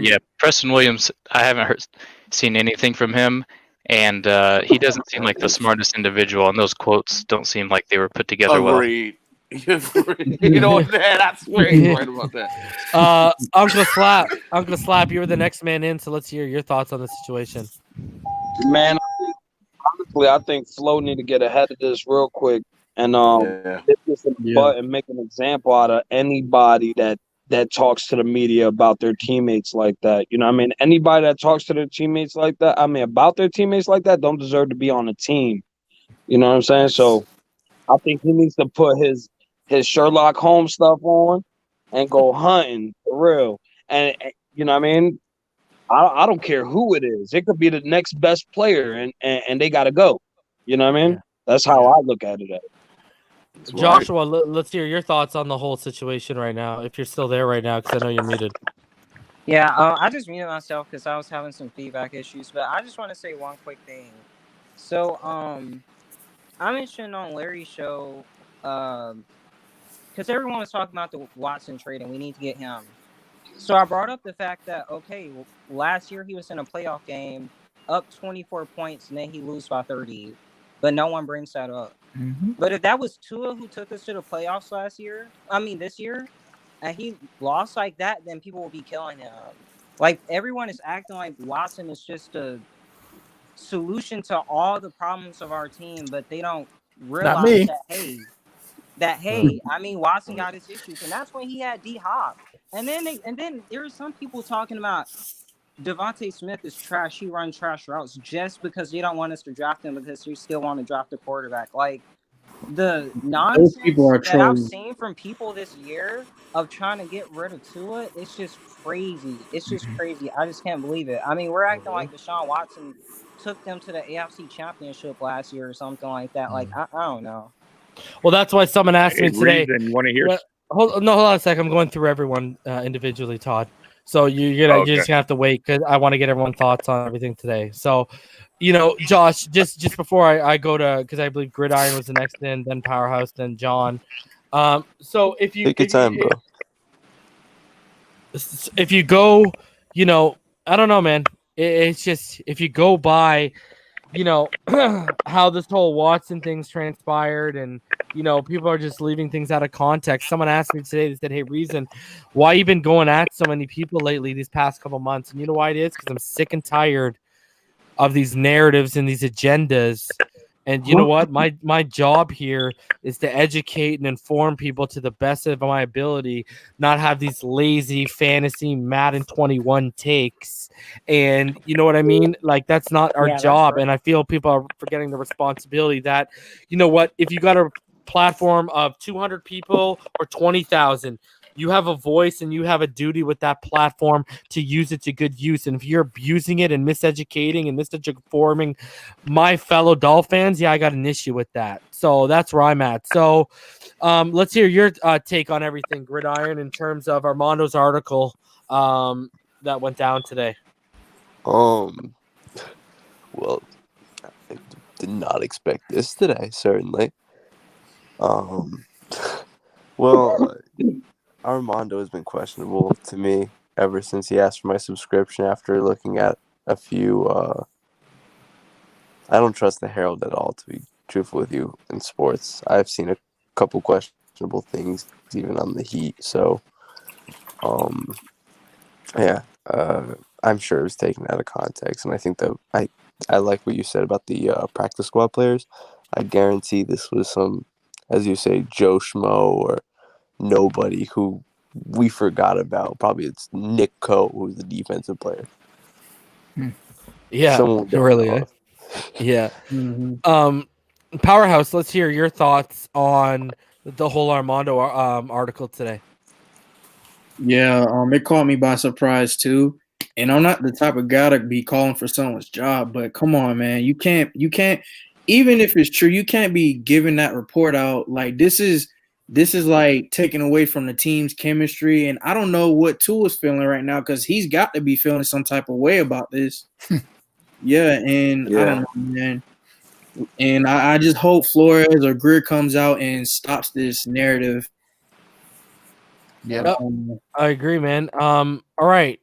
Yeah, Preston Williams, I haven't seen anything from him, and he doesn't seem like the smartest individual, and those quotes don't seem like they were put together Agreed. You know what, man? I swear he's right about that. Uncle Slap, you were the next man in, so let's hear your thoughts on the situation. Man, honestly, I think Flo need to get ahead of this real quick and hit this in the butt and make an example out of anybody that talks to the media about their teammates like that. You know what I mean? Anybody that talks to their teammates like that, about their teammates like that, don't deserve to be on a team. You know what I'm saying? So I think he needs to put his Sherlock Holmes stuff on and go hunting for real. And you know what I mean? I don't care who it is. It could be the next best player, and they got to go. You know what I mean? Yeah. That's how I look at it. Joshua, let's hear your thoughts on the whole situation right now, if you're still there right now, because I know you're muted. Yeah, I just muted myself because I was having some feedback issues, but I just want to say one quick thing. So, I mentioned on Larry's show, because everyone was talking about the Watson trade, and we need to get him. So I brought up the fact that, last year he was in a playoff game, up 24 points, and then he lose by 30. But no one brings that up. Mm-hmm. But if that was Tua who took us to the playoffs this year, and he lost like that, then people will be killing him. Like, everyone is acting like Watson is just a solution to all the problems of our team, but they don't realize that, Watson got his issues. And that's when he had D-Hop. And then there are some people talking about Devontae Smith is trash. He runs trash routes just because they don't want us to draft him because they still want to draft a quarterback. Like, the nonsense that I've seen from people this year of trying to get rid of Tua, it's just crazy. It's just crazy. I just can't believe it. I mean, we're acting like Deshaun Watson took them to the AFC Championship last year or something like that. Like, I don't know. Well, that's why someone asked me today. You want to hear? Hold on a second. I'm going through everyone individually, Todd. So you're just gonna have to wait because I want to get everyone's thoughts on everything today. So, Josh, just before I go to, because I believe Gridiron was the next in, then Powerhouse, then John. So if you take your time, bro. If you go, I don't know, man. It's just if you go by, how this whole Watson thing's transpired, and people are just leaving things out of context. Someone asked me today, they said, "Hey, Reason, why you been going at so many people lately these past couple months?" And you know why it is? Because I'm sick and tired of these narratives and these agendas And you know what? My job here is to educate and inform people to the best of my ability, not have these lazy fantasy Madden 21 takes. And you know what I mean? Like, that's not our job. Right. And I feel people are forgetting the responsibility that, you know what, if you got a platform of 200 people or 20,000, you have a voice and you have a duty with that platform to use it to good use. And if you're abusing it and miseducating and misinforming my fellow Dolphin fans, I got an issue with that. So that's where I'm at. So let's hear your take on everything, Gridiron, in terms of Armando's article that went down today. Well, I did not expect this today, certainly. Well, Armando has been questionable to me ever since he asked for my subscription after looking at a few. I don't trust the Herald at all, to be truthful with you, in sports. I've seen a couple questionable things, even on the Heat. So, I'm sure it was taken out of context. And I think that I like what you said about the practice squad players. I guarantee this was some, as you say, Joe Schmo or nobody who we forgot about. Probably it's Nick Coe, who's the defensive player. Yeah, really. Yeah. Mm-hmm. Powerhouse, let's hear your thoughts on the whole Armando article today. Yeah, it caught me by surprise too. And I'm not the type of guy to be calling for someone's job, but come on, man. You can't, even if it's true, you can't be giving that report out. Like, this is like taken away from the team's chemistry. And I don't know what Tua's feeling right now, because he's got to be feeling some type of way about this. I don't know, man. And I just hope Flores or Greer comes out and stops this narrative. Yeah, I agree, man. All right.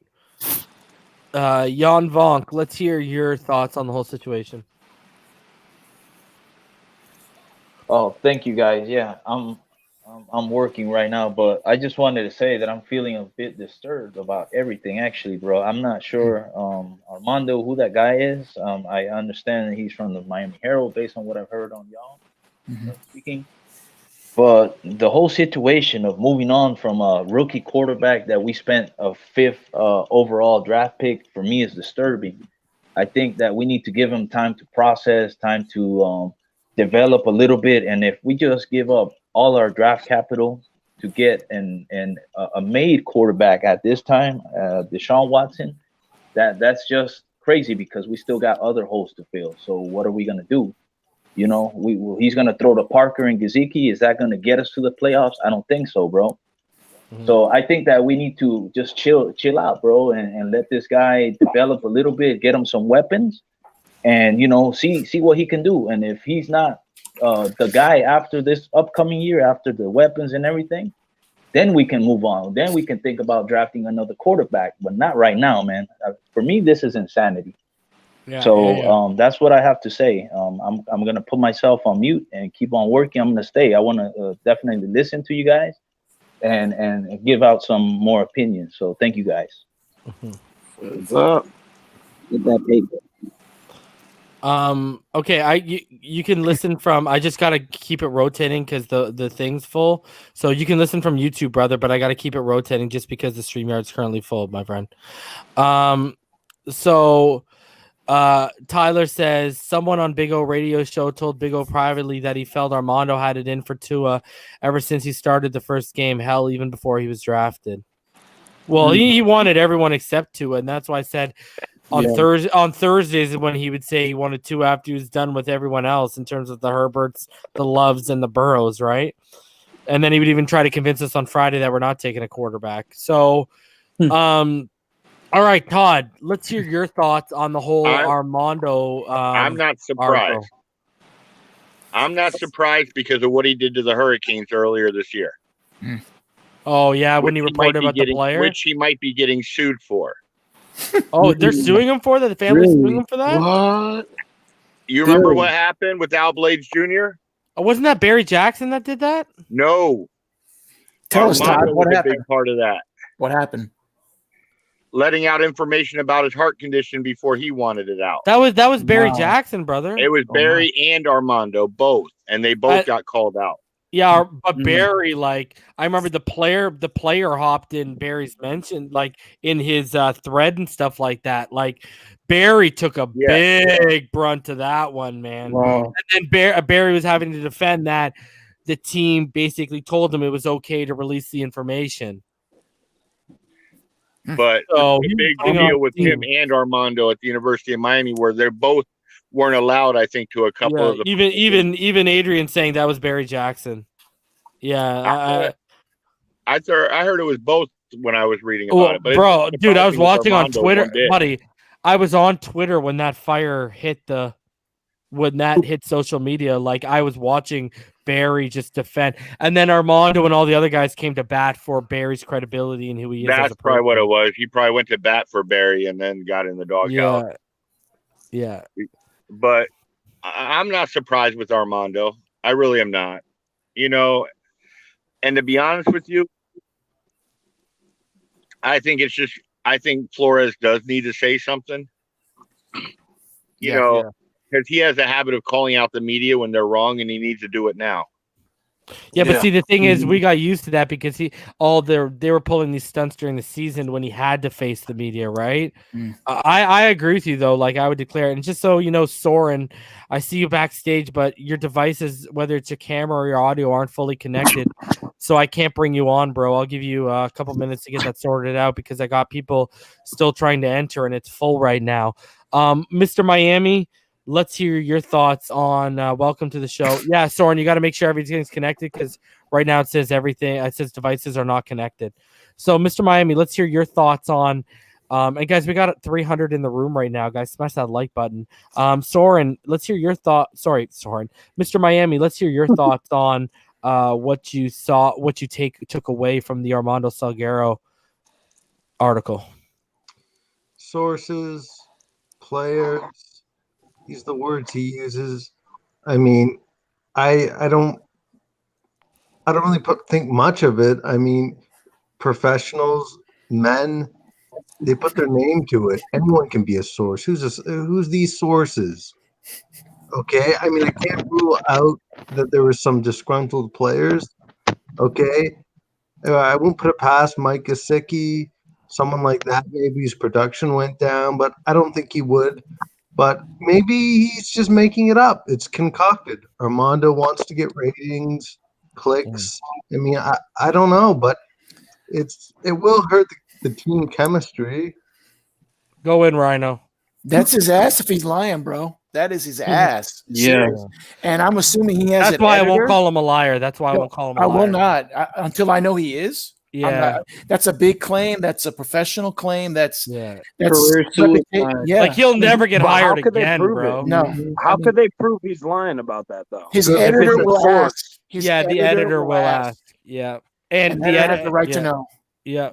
Jan Vonk, let's hear your thoughts on the whole situation. Oh, thank you, guys. Yeah, I'm working right now, but I just wanted to say that I'm feeling a bit disturbed about everything, actually, bro. I'm not sure, Armando, who that guy is. I understand that he's from the Miami Herald, based on what I've heard on y'all speaking. But the whole situation of moving on from a rookie quarterback that we spent a 5th overall draft pick, for me, is disturbing. I think that we need to give him time to process, time to develop a little bit. And if we just give up all our draft capital to get a made quarterback at this time, Deshaun Watson, that's just crazy, because we still got other holes to fill. So what are we going to do? You know, he's going to throw to Parker and Gesicki. Is that going to get us to the playoffs? I don't think so, bro. Mm-hmm. So I think that we need to just chill out, bro, and let this guy develop a little bit, get him some weapons, and, you know, see what he can do. And if he's not the guy after this upcoming year, after the weapons and everything, then we can move on. Then we can think about drafting another quarterback, but not right now, man. For me, this is insanity. That's what I have to say. I'm gonna put myself on mute and keep on working. I'm gonna stay. I want to definitely listen to you guys and give out some more opinions. So thank you, guys. What's up? Get that paper. Okay, you can listen from. I just gotta keep it rotating because the thing's full. So you can listen from YouTube, brother, but I gotta keep it rotating just because the StreamYard's currently full, my friend. Tyler says someone on Big O radio show told Big O privately that he felt Armando had it in for Tua ever since he started the first game. Hell, even before he was drafted. Well, he wanted everyone except Tua, and that's why I said on Thursdays when he would say he wanted Tua after he was done with everyone else in terms of the Herberts, the Loves, and the Burrows, right? And then he would even try to convince us on Friday that we're not taking a quarterback. So, all right, Todd, let's hear your thoughts on the whole Armando I'm not surprised. Article. I'm not surprised because of what he did to the Hurricanes earlier this year. Oh, yeah, when he reported about the player? Which he might be getting sued for. Oh, they're suing him for that? The family's suing him for that? What? You remember what happened with Ablaze Jr.? Oh, wasn't that Barry Jackson that did that? No. Tell us, Todd, what happened? A big part of that. What happened? letting out information about his heart condition before he wanted it out. That was Barry Jackson, brother. It was Barry and Armando both, and they both got called out. Yeah, but Barry, like, I remember the player hopped in Barry's mention, like in his thread and stuff like that. Like, Barry took a big brunt to that one, man. Wow. And then Barry was having to defend that. The team basically told him it was okay to release the information. But the big deal with him and Armando at the University of Miami, where they both weren't allowed, I think, to a couple of the even Adrian saying that was Barry Jackson. Yeah, I heard it was both when I was reading about it. But bro, dude, I was watching on Twitter, buddy. I was on Twitter when that fire hit hit social media. Like, I was watching Barry just defend, and then Armando and all the other guys came to bat for Barry's credibility and who he is. That's probably what it was. He probably went to bat for Barry and then got in the doghouse. Yeah. But I'm not surprised with Armando. I really am not. And to be honest with you, I think Flores does need to say something. Because he has a habit of calling out the media when they're wrong, and he needs to do it now. Yeah, but see, the thing is, we got used to that because they were pulling these stunts during the season when he had to face the media, right? I agree with you though. Like, I would declare it, and just so you know, Soren, I see you backstage, but your devices, whether it's your camera or your audio, aren't fully connected, so I can't bring you on, bro. I'll give you a couple minutes to get that sorted out because I got people still trying to enter, and it's full right now. Mr. Miami, let's hear your thoughts on welcome to the show. Yeah, Soren, you got to make sure everything's connected because right now it says devices are not connected. So, Mr. Miami, let's hear your thoughts on and guys, we got 300 in the room right now. Guys, smash that like button. Soren, let's hear your thoughts. Sorry, Soren. Mr. Miami, let's hear your thoughts on what you saw, what you took away from the Armando Salguero article. Sources, players, these are the words he uses. I mean, I don't really think much of it. I mean, professionals, men, they put their name to it. Anyone can be a source. Who's these sources? Okay, I mean, I can't rule out that there were some disgruntled players. Okay, I won't put it past Mike Gesicki, someone like that. Maybe his production went down, but I don't think he would. But maybe he's just making it up. It's concocted. Armando wants to get ratings, clicks. I mean, I don't know, but it will hurt the team chemistry. Go in, Rhino. That's his ass if he's lying, bro. That is his ass. Yeah. And I'm assuming he has. That's why I won't call him a liar. That's why I won't call him a liar. I will not until I know he is. Yeah, that's a big claim. That's a professional claim. That's career yeah. Like, he'll never get hired again, bro. No. How could they prove he's lying about that though? His editor will ask. The editor will ask. Yeah, and the editor has the right to know. Yeah,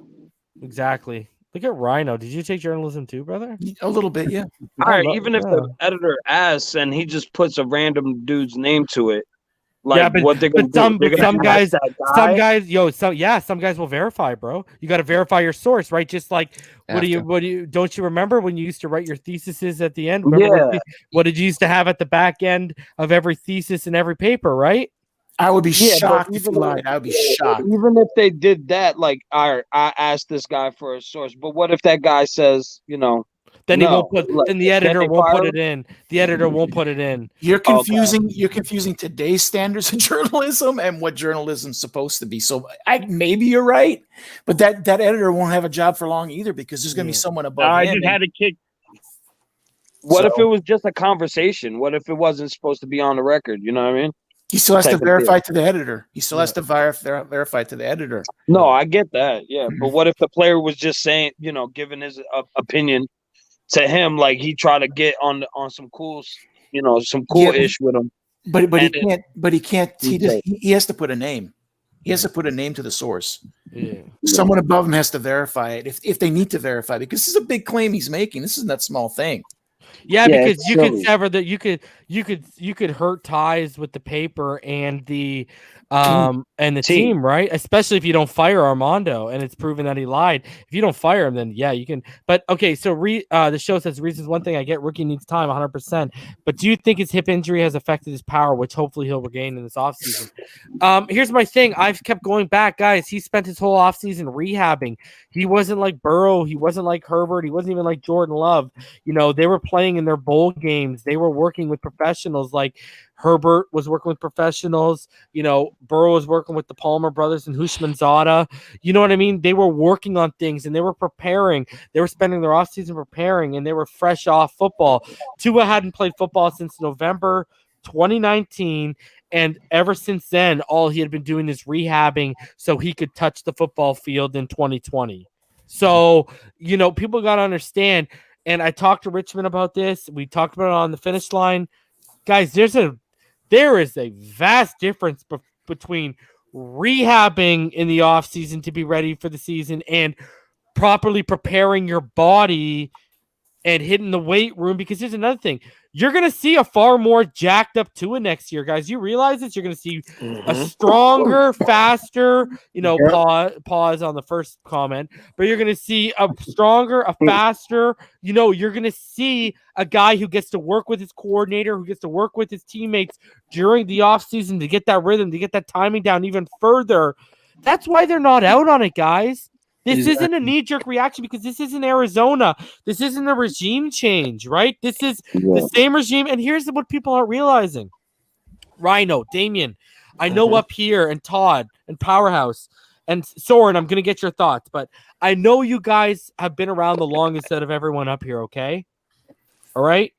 exactly. Look at Rhino. Did you take journalism too, brother? A little bit, yeah. All right, even if the editor asks and he just puts a random dude's name to it. Like, what they're gonna do? Some guys will verify, bro. You got to verify your source, right? Just like don't you remember when you used to write your theses at the end? Remember what did you used to have at the back end of every thesis and every paper, right? I would be shocked if you lied. I would be shocked. Even if they did that, like, I asked this guy for a source, but what if that guy says, then he won't put. Then the editor won't put it in. The editor won't put it in. You're confusing. Okay. You're confusing today's standards of journalism and what journalism's supposed to be. So maybe you're right, but that editor won't have a job for long either because there's going to be someone above him. I just had to kick. What if it was just a conversation? What if it wasn't supposed to be on the record? You know what I mean? He still has to verify to the editor. He still has to verify to the editor. No, I get that. Yeah, but what if the player was just saying, giving his opinion to him, like he tried to get on some cool, some cool ish with him. But he can't. But he can't. He has to put a name. He has to put a name to the source. Yeah. Someone above him has to verify it if they need to verify it, because this is a big claim he's making. This isn't that small thing. Yeah, because you could sever that. You could hurt ties with the paper and the and the team, right? Especially if you don't fire Armando and it's proven that he lied. If you don't fire him, then yeah, you can. But okay, so the show says reasons. One thing I get, rookie needs time, 100%. But do you think his hip injury has affected his power, which hopefully he'll regain in this offseason? Here's my thing. I've kept going back, guys. He spent his whole offseason rehabbing. He wasn't like Burrow. He wasn't like Herbert. He wasn't even like Jordan Love. You know, they were playing in their bowl games. They were working with professionals. Like Herbert was working with professionals. You know, Burrow was working with the Palmer brothers and Hushmanzada. You know what I mean? They were working on things and they were preparing. They were spending their offseason preparing, and they were fresh off football. Tua hadn't played football since November 2019, and ever since then, all he had been doing is rehabbing so he could touch the football field in 2020. So, you know, people got to understand, and I talked to Richmond about this. We talked about it on the finish line. Guys, there is a vast difference between rehabbing in the offseason to be ready for the season and properly preparing your body and hitting the weight room. Because here's another thing. You're going to see a far more jacked up Tua next year, guys. You realize this? You're going to see a stronger, faster, you know, pause on the first comment, but you're going to see a stronger, a faster, you know, you're going to see a guy who gets to work with his coordinator, who gets to work with his teammates during the offseason to get that rhythm, to get that timing down even further. That's why they're not out on it, guys. This isn't a knee-jerk reaction because this isn't Arizona. This isn't a regime change, right? This is the same regime. And here's what people aren't realizing. Rhino, Damien, I know up here, and Todd, and Powerhouse, and Soren, I'm going to get your thoughts. But I know you guys have been around the longest out of everyone up here, okay? All right?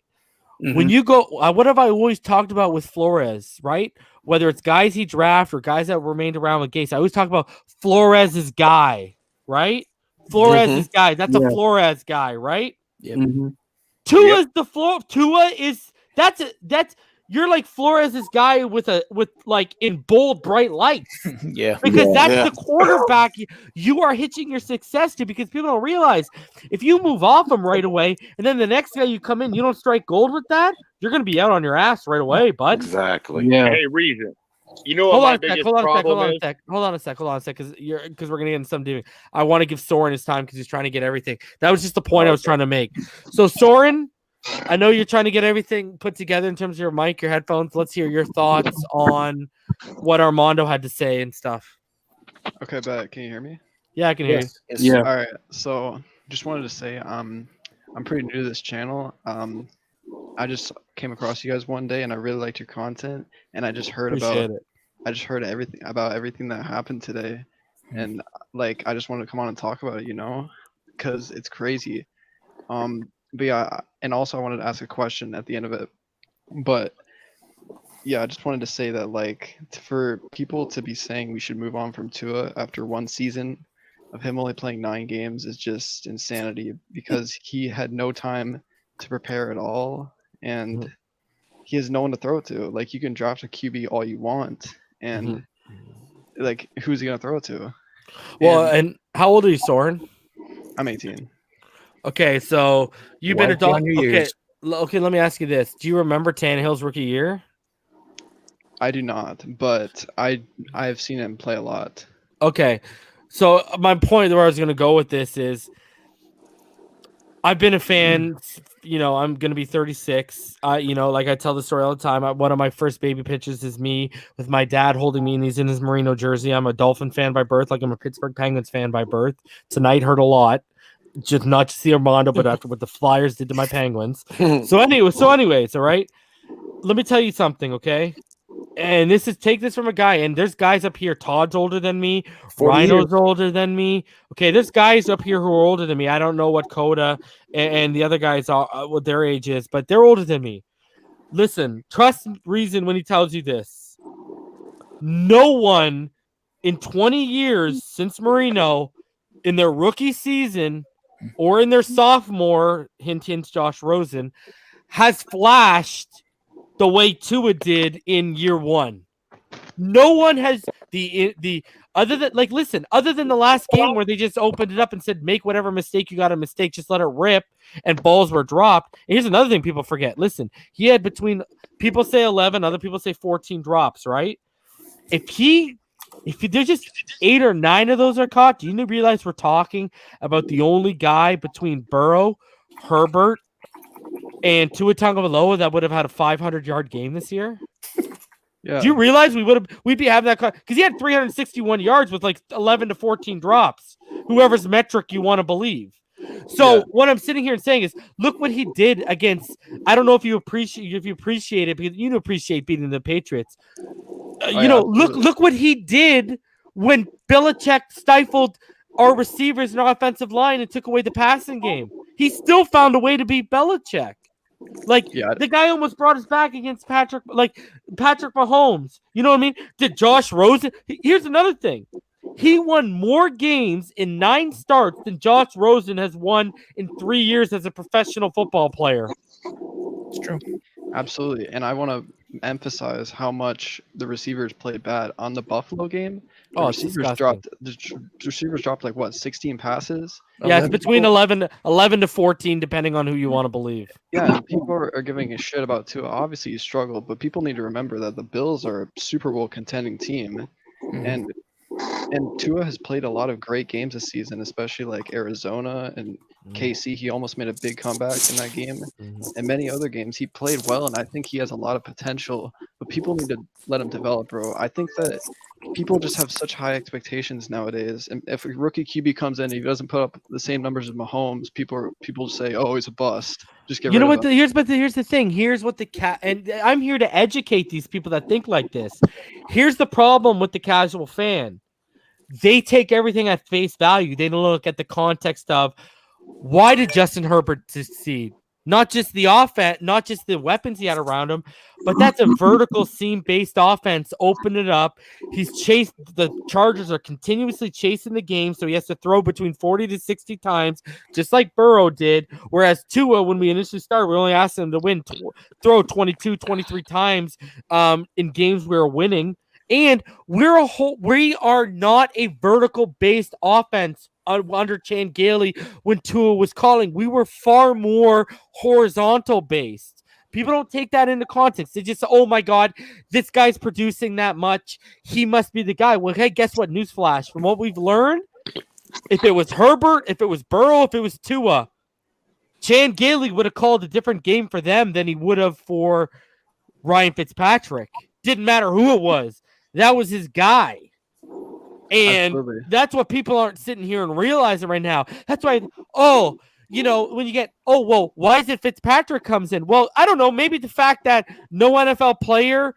When you go, what have I always talked about with Flores, right? Whether it's guys he drafted or guys that remained around with Gase, I always talk about Flores' guy. Right? Flores' guy. That's a Flores guy, right? Yep. Tua's the floor. Tua is that's you're like Flores' guy with like in bold bright lights. Because that's the quarterback you are hitching your success to, because people don't realize if you move off him right away and then the next guy you come in, you don't strike gold with that, you're gonna be out on your ass right away, bud. Exactly. Yeah. Hey, reason. You know what hold my on biggest a problem is? Hold on a sec, because we're gonna get into some doing. I want to give Soren his time because he's trying to get everything. That was just the point I was trying to make. So Soren, I know you're trying to get everything put together in terms of your mic, your headphones. Let's hear your thoughts on what Armando had to say and stuff. Okay, bet. Can you hear me? Yeah, I can hear you. Yeah. All right. So just wanted to say I'm pretty new to this channel. I just came across you guys one day and I really liked your content, and I just heard everything that happened today, and like I just wanted to come on and talk about it, you know, because it's crazy. But yeah, and also I wanted to ask a question at the end of it. But yeah, I just wanted to say that, like, for people to be saying we should move on from Tua after one season of him only playing 9 games is just insanity, because he had no time to prepare at all, and he has no one to throw it to. Like, you can draft a QB all you want, and like, who's he gonna throw it to? Well, and how old are you, Soren? I'm 18. Okay, so you've been a Dolphin. Okay, let me ask you this: do you remember Tannehill's rookie year? I do not, but I've seen him play a lot. Okay, so my point where I was going to go with this is, I've been a fan. You know, I'm going to be 36. You know, like I tell the story all the time. One of my first baby pictures is me with my dad holding me, and he's in his Merino jersey. I'm a Dolphin fan by birth, like I'm a Pittsburgh Penguins fan by birth. Tonight hurt a lot. Just not to see Armando, but after what the Flyers did to my Penguins. So anyways, all right. Let me tell you something, okay? And take this from a guy, and there's guys up here. Todd's older than me. Rhino's older than me. Okay, there's guys up here who are older than me. I don't know what Coda and the other guys are, what their age is, but they're older than me. Listen, trust Reason when he tells you this. No one in 20 years since Marino, in their rookie season or in their sophomore, hint, Josh Rosen, has flashed the way Tua did in year one. No one has other than the last game where they just opened it up and said, make whatever mistake you got to mistake, just let it rip, and balls were dropped. And here's another thing people forget. Listen, he had people say 11, other people say 14 drops, right? if there's just 8 or 9 of those are caught, do you realize we're talking about the only guy between Burrow, Herbert, and Tua Tagovailoa that would have had a 500-yard game this year? Yeah. Do you realize we'd be having that because he had 361 yards with like 11 to 14 drops, whoever's metric you want to believe. So what I'm sitting here and saying is, look what he did against. I don't know if you appreciate it because you appreciate beating the Patriots. Look what he did when Belichick stifled our receivers and our offensive line and took away the passing game. He still found a way to beat Belichick. The guy almost brought us back against Patrick Mahomes. You know what I mean? Did Josh Rosen? Here's another thing. He won more games in 9 starts than Josh Rosen has won in 3 years as a professional football player. It's true. Absolutely. And I want to emphasize how much the receivers played bad on the Buffalo game. The receivers dropped like what, 16 passes? Yeah, it's between 11 to 14, depending on who you want to believe. Yeah, and people are giving a shit about Tua. Obviously, he struggled, but people need to remember that the Bills are a Super Bowl contending team, and Tua has played a lot of great games this season, especially like Arizona and KC. He almost made a big comeback in that game, and many other games he played well, and I think he has a lot of potential. But people need to let him develop, bro. I think that people just have such high expectations nowadays, and if a rookie QB comes in and he doesn't put up the same numbers as Mahomes, people say, "Oh, he's a bust." Just get rid of him. Here's the thing. Here's what and I'm here to educate these people that think like this. Here's the problem with the casual fan. They take everything at face value. They don't look at the context of why did Justin Herbert succeed? Not just the offense, not just the weapons he had around him, but that's a vertical seam-based offense. Open it up. The Chargers are continuously chasing the game, so he has to throw between 40 to 60 times, just like Burrow did. Whereas Tua, when we initially started, we only asked him to throw 22, 23 times in games we were winning. And we are not a vertical-based offense under Chan Gailey when Tua was calling. We were far more horizontal-based. People don't take that into context. They just say, oh, my God, this guy's producing that much. He must be the guy. Well, hey, guess what? Newsflash. From what we've learned, if it was Herbert, if it was Burrow, if it was Tua, Chan Gailey would have called a different game for them than he would have for Ryan Fitzpatrick. Didn't matter who it was. That was his guy. And that's what people aren't sitting here and realizing right now. That's why, when you get, why is it Fitzpatrick comes in? Well, I don't know. Maybe the fact that no NFL player,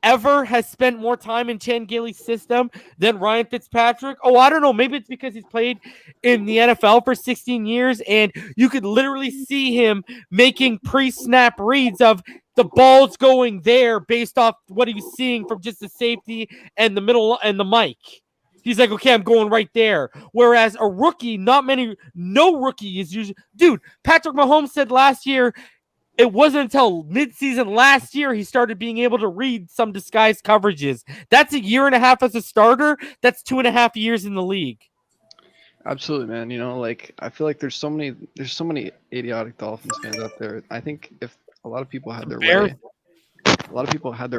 ever has spent more time in Chan Gailey's system than Ryan Fitzpatrick. Oh, I don't know. Maybe it's because he's played in the NFL for 16 years and you could literally see him making pre-snap reads of the ball's going there based off what he's seeing from just the safety and the middle and the mic. He's like, okay, I'm going right there. Whereas a rookie, no rookie is usually, Patrick Mahomes said last year, it wasn't until midseason last year he started being able to read some disguised coverages. That's a year and a half as a starter. That's 2.5 years in the league. Absolutely, man. I feel like there's so many idiotic Dolphins fans out there. I think if a lot of people had their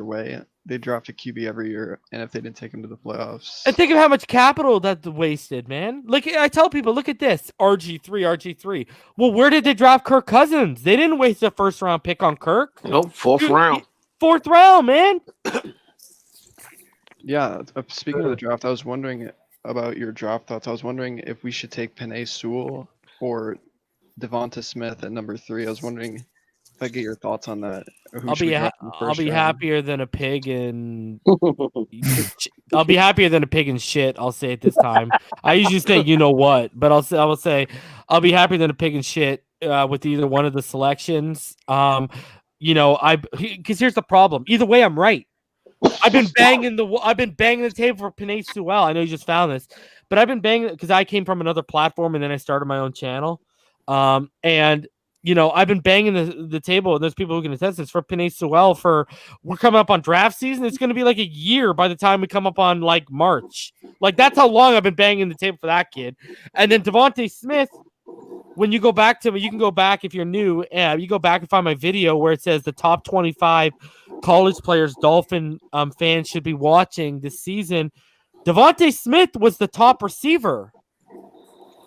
way, they draft a QB every year, and if they didn't take him to the playoffs. And think of how much capital that's wasted, man. I tell people, look at this. RG3. Well, where did they draft Kirk Cousins? They didn't waste a first-round pick on Kirk. Nope, fourth round. Fourth round, man. Yeah, speaking of the draft, I was wondering about your draft thoughts. I was wondering if we should take Penei Sewell or Devonta Smith at number 3. I was wondering if I get your thoughts on that. I'll be happier than a pig in. I'll be happier than a pig in shit. I'll say it this time. I usually say you know what, but I will say I'll be happier than a pig in shit with either one of the selections. Because here's the problem. Either way, I'm right. I've been banging the table for Penei Sewell. I know you just found this, but I've been banging because I came from another platform and then I started my own channel. I've been banging the table, and there's people who can attest this for Penei Sewell. We're coming up on draft season. It's going to be like a year by the time we come up on like March. Like that's how long I've been banging the table for that kid. And then Devonta Smith, when you go back to me, you can go back if you're new. You go back and find my video where it says the top 25 college players Dolphin fans should be watching this season. Devontae Smith was the top receiver.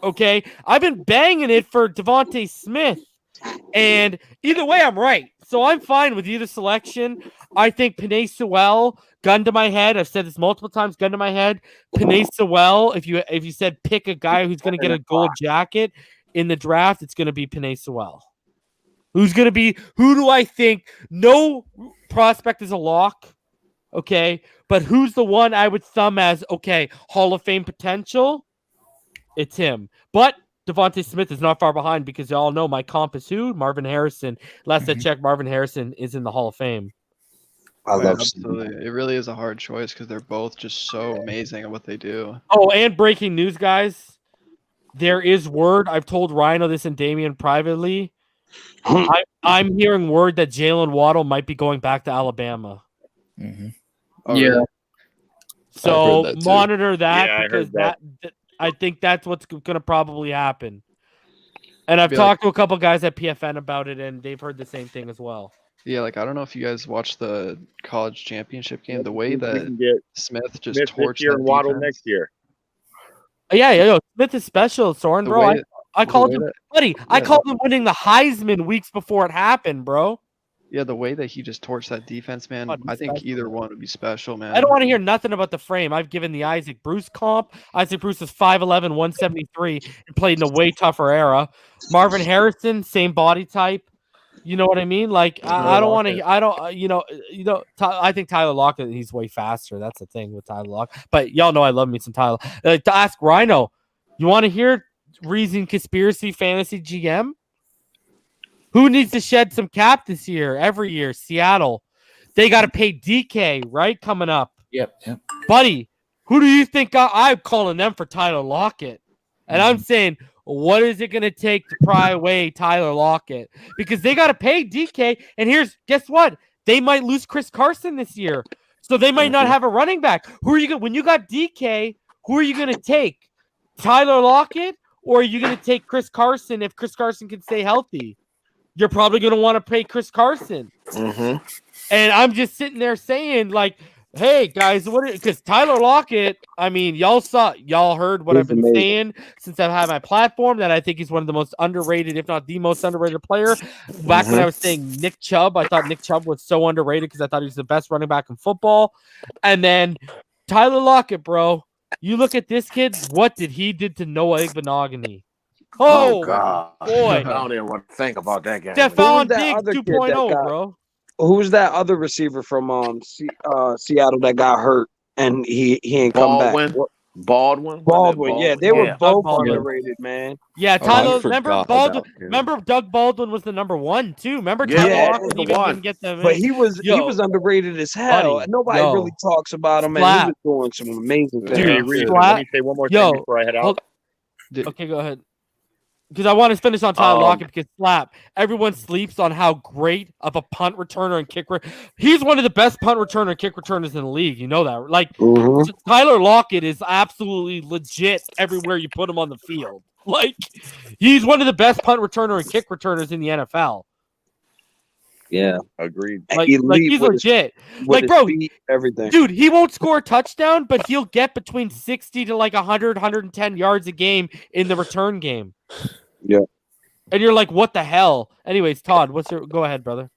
Okay, I've been banging it for Devontae Smith, and either way, I'm right. So I'm fine with either selection. I think Penei Sewell, gun to my head. I've said this multiple times. Gun to my head. Penei Sewell. If you said pick a guy who's going to get a gold jacket in the draft, it's going to be Penei Sewell. Who do I think? No prospect is a lock. Okay, but who's the one I would thumb as Hall of Fame potential? It's him. But Devontae Smith is not far behind because you all know my comp is who? Marvin Harrison. Last I checked, Marvin Harrison is in the Hall of Fame. Absolutely. It really is a hard choice because they're both just so amazing at what they do. Oh, and breaking news, guys. There is word. I've told Rhino this and Damian privately. I'm hearing word that Jalen Waddle might be going back to Alabama. Mm-hmm. Oh, yeah. So monitor that because that I think that's what's going to probably happen. And I've talked to a couple guys at PFN about it, and they've heard the same thing as well. Yeah, I don't know if you guys watched the college championship game. The way that Smith just torched this year and Waddle next year. Yeah. Smith is special, Soren, bro. I called him, buddy. I called him winning the Heisman weeks before it happened, bro. Yeah, the way that he just torched that defense, man. I think either one would be special, man. I don't want to hear nothing about the frame. I've given the Isaac Bruce comp. Isaac Bruce is 5'11", 173, and played in a way tougher era. Marvin Harrison, same body type. You know what I mean? Like I don't want to. I don't. I think Tyler Lockett. He's way faster. That's the thing with Tyler Lockett. But y'all know I love me some Tyler. To ask Rhino, you want to hear Reason Conspiracy Fantasy GM? Who needs to shed some cap this year? Every year, Seattle. They got to pay DK, right? Coming up. Yep. Buddy, who do you think I'm calling them for Tyler Lockett? And I'm saying, what is it going to take to pry away Tyler Lockett? Because they got to pay DK. And guess what? They might lose Chris Carson this year. So they might not have a running back. When you got DK, who are you going to take? Tyler Lockett? Or are you going to take Chris Carson if Chris Carson can stay healthy? You're probably going to want to pay Chris Carson. Mm-hmm. And I'm just sitting there saying, like, hey, guys, because Tyler Lockett, I mean, y'all heard what I've been saying since I've had my platform, that I think he's one of the most underrated, if not the most underrated player. Back when I was saying Nick Chubb, I thought Nick Chubb was so underrated because I thought he was the best running back in football. And then Tyler Lockett, bro, you look at this kid, what did he did to Noah Igbenogany? Oh, God. Boy. I don't even want to think about that game. Stephon Diggs 2.0, bro. Who's that other receiver from Seattle that got hurt and he ain't come back? Baldwin. Yeah, they were both underrated, man. Yeah, Tyler. Remember Baldwin? Remember Doug Baldwin was the number one too. Remember Tyler Lockett didn't get them. But he was underrated as hell. Buddy, Nobody really talks about him, and he was doing some amazing things. Let me say one more thing before I head out. Okay, go ahead. Because I want to finish on Tyler Lockett because everyone sleeps on how great of a punt returner and kick he's one of the best punt returner and kick returners in the league. You know that. Like Tyler Lockett is absolutely legit everywhere you put him on the field. Like he's one of the best punt returner and kick returners in the NFL. Yeah, agreed. Like he's legit. Like, bro, everything. Dude, he won't score a touchdown, but he'll get between 60 to like 100, 110 yards a game in the return game. Yeah. And you're like, what the hell? Anyways, Todd, go ahead, brother.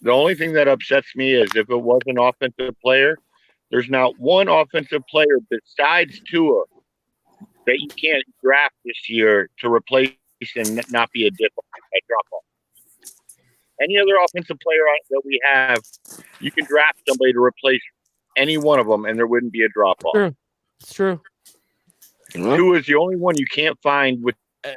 The only thing that upsets me is if it was an offensive player, there's not one offensive player besides Tua that you can't draft this year to replace and not be a drop-off. Any other offensive player that we have, you can draft somebody to replace any one of them, and there wouldn't be a drop-off. It's true. Tua is the only one you can't find with.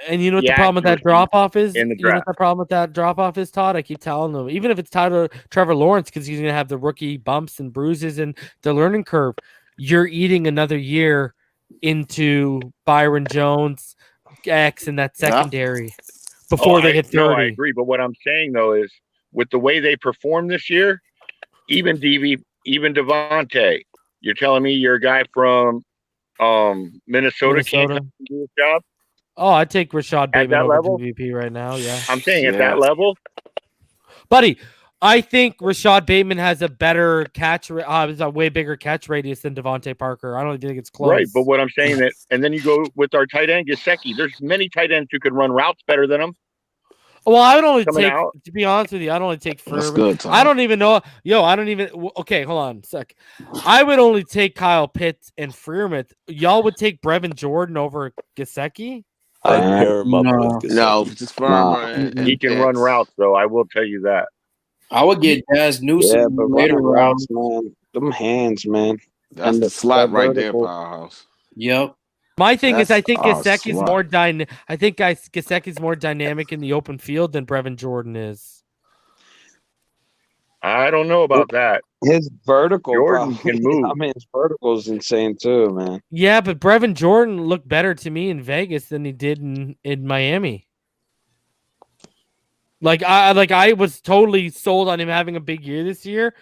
And you know what the problem with that drop-off is? You know what the problem with that drop-off is, Todd? I keep telling them, even if it's Trevor Lawrence, because he's going to have the rookie bumps and bruises and the learning curve, you're eating another year into Byron Jones, X, and that secondary before they hit 30. No, I agree. But what I'm saying, though, is with the way they performed this year, even Devontae, you're telling me you're a guy from Minnesota can't do his job? Oh, I'd take Rashad Bateman over level? MVP right now. Yeah, I'm saying at that level, buddy. I think Rashad Bateman has a better a way bigger catch radius than Devontae Parker. I don't think it's close. Right, but what I'm saying that, and then you go with our tight end Gesicki. There's many tight ends who could run routes better than him. Well, I would only Coming take, out. to be honest with you, I'd only take That's Furman. good, Tom. I don't even know. Okay, hold on a sec. I would only take Kyle Pitts and Freiermuth. Y'all would take Brevin Jordan over Gesicki? I'd pair him up with Gesicki. No, just Furman. He can run routes, though. I will tell you that. I would get Jazz Newsome. Yeah, but later running rounds. routes, man. Them hands, man. That's And the slot that right there, vertical. Powerhouse. Yep. My thing is, I think Gesicki's more I think Gesicki's more dynamic in the open field than Brevin Jordan is. I don't know about that. His vertical, Jordan can move. I mean, his vertical is insane too, man. Yeah, but Brevin Jordan looked better to me in Vegas than he did in Miami. I was totally sold on him having a big year this year,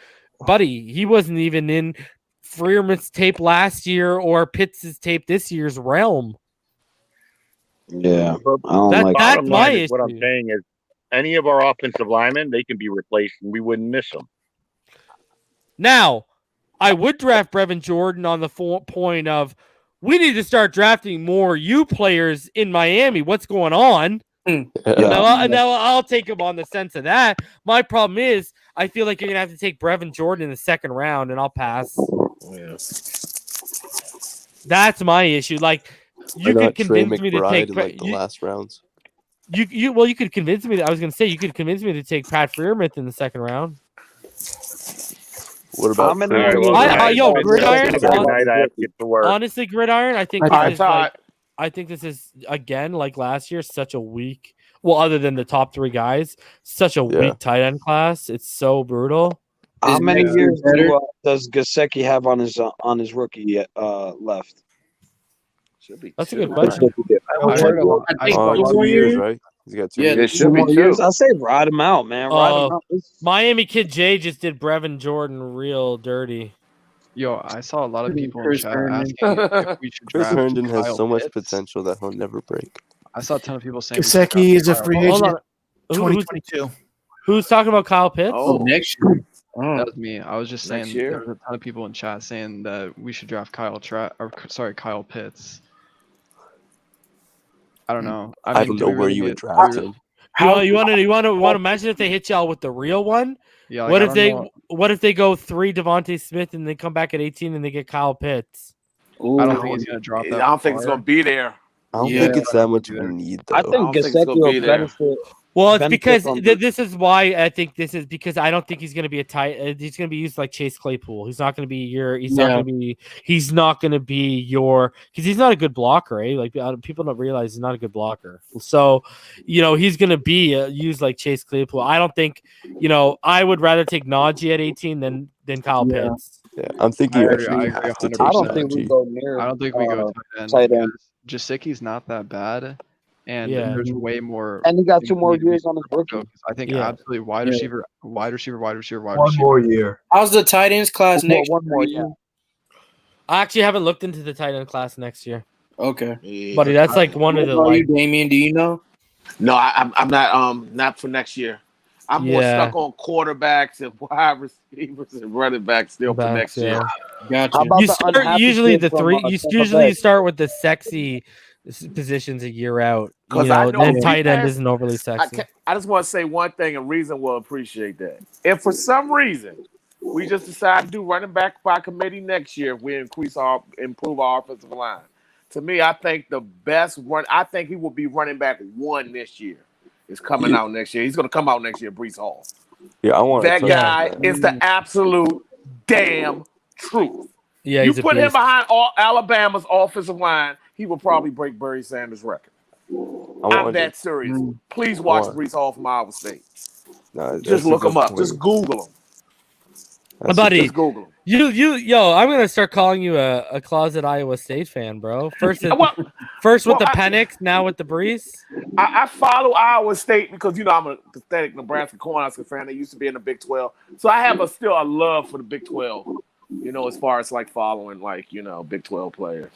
buddy. He wasn't even in Freiermuth's tape last year or Pitts' tape this year's realm. Yeah, that's my issue. What I'm saying is, any of our offensive linemen, they can be replaced, and we wouldn't miss them. Now, I would draft Brevin Jordan on the point of we need to start drafting more U players in Miami. What's going on? Now I'll take him on the sense of that. My problem is I feel like you're gonna have to take Brevin Jordan in the second round, and I'll pass. Yeah. That's my issue. Like you could convince me to take in, like, the last rounds. You could convince me. I was gonna say you could convince me to take Pat Freiermuth in the second round. What about Gridiron? Honestly, Gridiron. I think this is again like last year, such a weak. Well, other than the top three guys, such a weak tight end class. It's so brutal. How many years does Gesicki have on his rookie left? That's a good question. I heard a lot. 2 years, right? He's got 2 years. Should be 2 years. I say ride him out, man. Ride him out. Miami Kid J just did Brevin Jordan real dirty. Yo, I saw a lot of people in chat asking if we should Chris draft Herndon has Kyle so much Pitts. potential that he'll never break. I saw a ton of people saying Gesicki is a free agent. Hold on. 2022. Who's talking about Kyle Pitts? Next year. That was me. I was just saying Next year. there was a ton of people in chat saying that we should draft Kyle Pitts. I don't know. I don't know where you would draft him. You want to imagine if they hit y'all with the real one? Yeah. What if they go 3 Devontae Smith and they come back at 18 and they get Kyle Pitts? I don't think he's gonna drop that. I don't think it's gonna be there. I don't think it's that much of a need, though. I think Gesicki will benefit. Well, it's because this is why I think this is because I don't think he's going to be a tight. He's going to be used like Chase Claypool. He's not going to be your. He's not going to be your because he's not a good blocker. Eh? Like people don't realize he's not a good blocker. So, he's going to be used like Chase Claypool. I don't think. I would rather take Najee at 18 than Kyle Pitts. Yeah, I'm thinking you actually have to take. I don't think we go near. I don't think we go tight end. Jasicki's not that bad. And there's way more. And he got 2 more years on his rookie. I think absolutely wide receiver. One more year. How's the tight ends class next? One more year. I actually haven't looked into the tight end class next year. Okay, buddy, that's like one of the. Damien, do you know? No, I'm not for next year. I'm more stuck on quarterbacks and wide receivers and running backs still for next year. Gotcha. You start with the sexy positions a year out. Then tight end isn't overly sexy. I just want to say one thing, and Reason will appreciate that. If for some reason we just decide to do running back by committee next year, we improve our offensive line. To me, I think the best run. I think he will be running back 1 this year. Is coming out next year. He's going to come out next year. Breece Hall. Yeah, I want that guy. Is the absolute damn truth. Yeah, you put him behind Alabama's offensive line, he will probably break Barry Sanders' record. I'm that serious. Please watch Breece Hall from Iowa State. Just look him up. Just Google him. Buddy, just Google him. I'm gonna start calling you a closet Iowa State fan, bro. First with the Penix, now with the Breece. I follow Iowa State because I'm a pathetic Nebraska Cornhusker fan. They used to be in the Big 12, so I have still a love for the Big 12. As far as like following Big 12 players.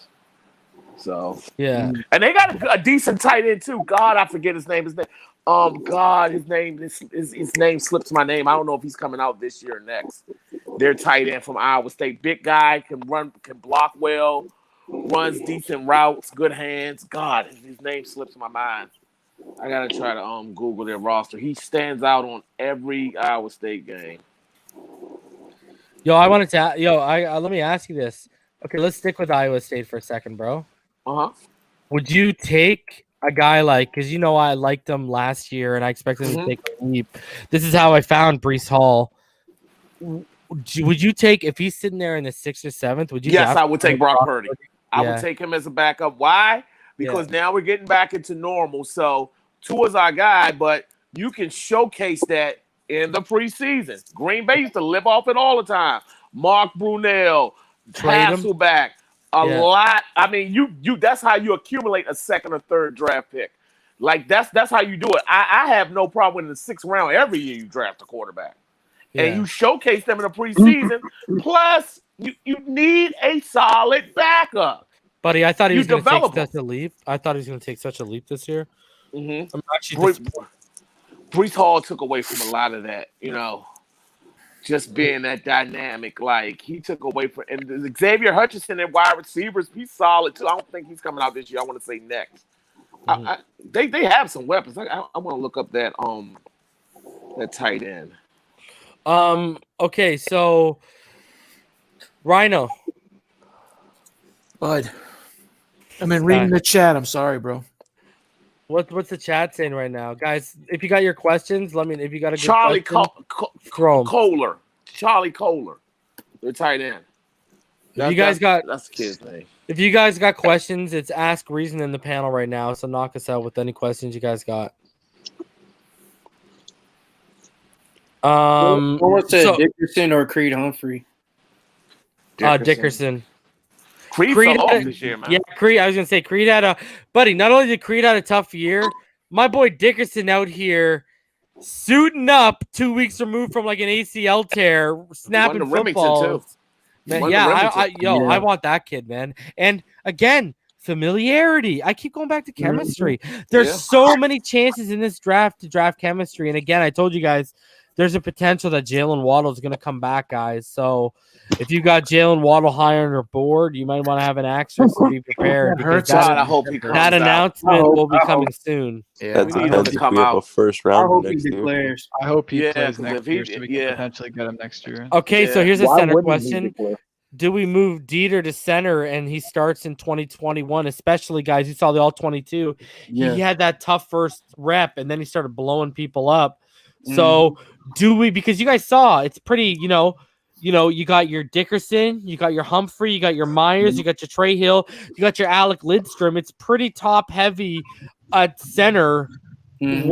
So yeah, and they got a decent tight end too. God, I forget his name. His name slips my name. I don't know if he's coming out this year or next. Their tight end from Iowa State, big guy, can block well, runs decent routes, good hands. God, his name slips my mind. I gotta try to Google their roster. He stands out on every Iowa State game. Yo, I wanted to. Let me ask you this. Okay, let's stick with Iowa State for a second, bro. Would you take a guy because I liked him last year and I expected him to take a leap. This is how I found Breece Hall. Would you take if he's sitting there in the 6th or 7th? Would you? Yes, I would take Brock Purdy. I would take him as a backup. Why? Because now we're getting back into normal. So Tua's our guy, but you can showcase that in the preseason. Green Bay used to live off it all the time. Mark Brunell, Hasselbeck. A lot. I mean, you that's how you accumulate a 2nd or 3rd draft pick. Like that's how you do it. I have no problem in the 6th round every year you draft a quarterback. And you showcase them in the preseason. Plus, you need a solid backup. Buddy, I thought he was going to take such a leap. I thought he was going to take such a leap this year. Mm-hmm. Breece Hall took away from a lot of that, just being that dynamic. Like, he took away from – and Xavier Hutchinson and wide receivers, he's solid, too. I don't think he's coming out this year. I want to say next. They have some weapons. I want to look up that tight end. Okay, so Rhino. Bud. I mean, reading the chat. I'm sorry, bro. What's the chat saying right now, guys? If you got your questions, let me. If you got a good Charlie question, Kohler, Charlie Kohler, the tight end. That's the kid's name. If you guys got questions, it's Ask Reason in the panel right now. So knock us out with any questions you guys got. What's that, Dickerson or Creed Humphrey? Dickerson. Creed fell off this year, man. Yeah, Creed. I was gonna say Creed had a buddy. Not only did Creed had a tough year, my boy Dickerson out here suiting up 2 weeks removed from like an ACL tear, snapping footballs. Man, I want that kid, man. And again, familiarity. I keep going back to chemistry. There's so many chances in this draft to draft chemistry. And again, I told you guys, there's a potential that Jalen Waddle is going to come back, guys. So if you got Jalen Waddle high on your board, you might want to have an asterisk to be prepared. I hope he comes that announcement will be coming soon. Yeah, that depends if we have a first round next year. I hope he plays next year so we can potentially get him next year. Okay, so here's a center question. Do we move Dieter to center and he starts in 2021, especially guys who saw the all-22? He had that tough first rep and then he started blowing people up. So do we, because you guys saw it's pretty, you got your Dickerson, you got your Humphrey, you got your Myers, you got your Trey Hill, you got your Alec Lidstrom. It's pretty top heavy at center. Is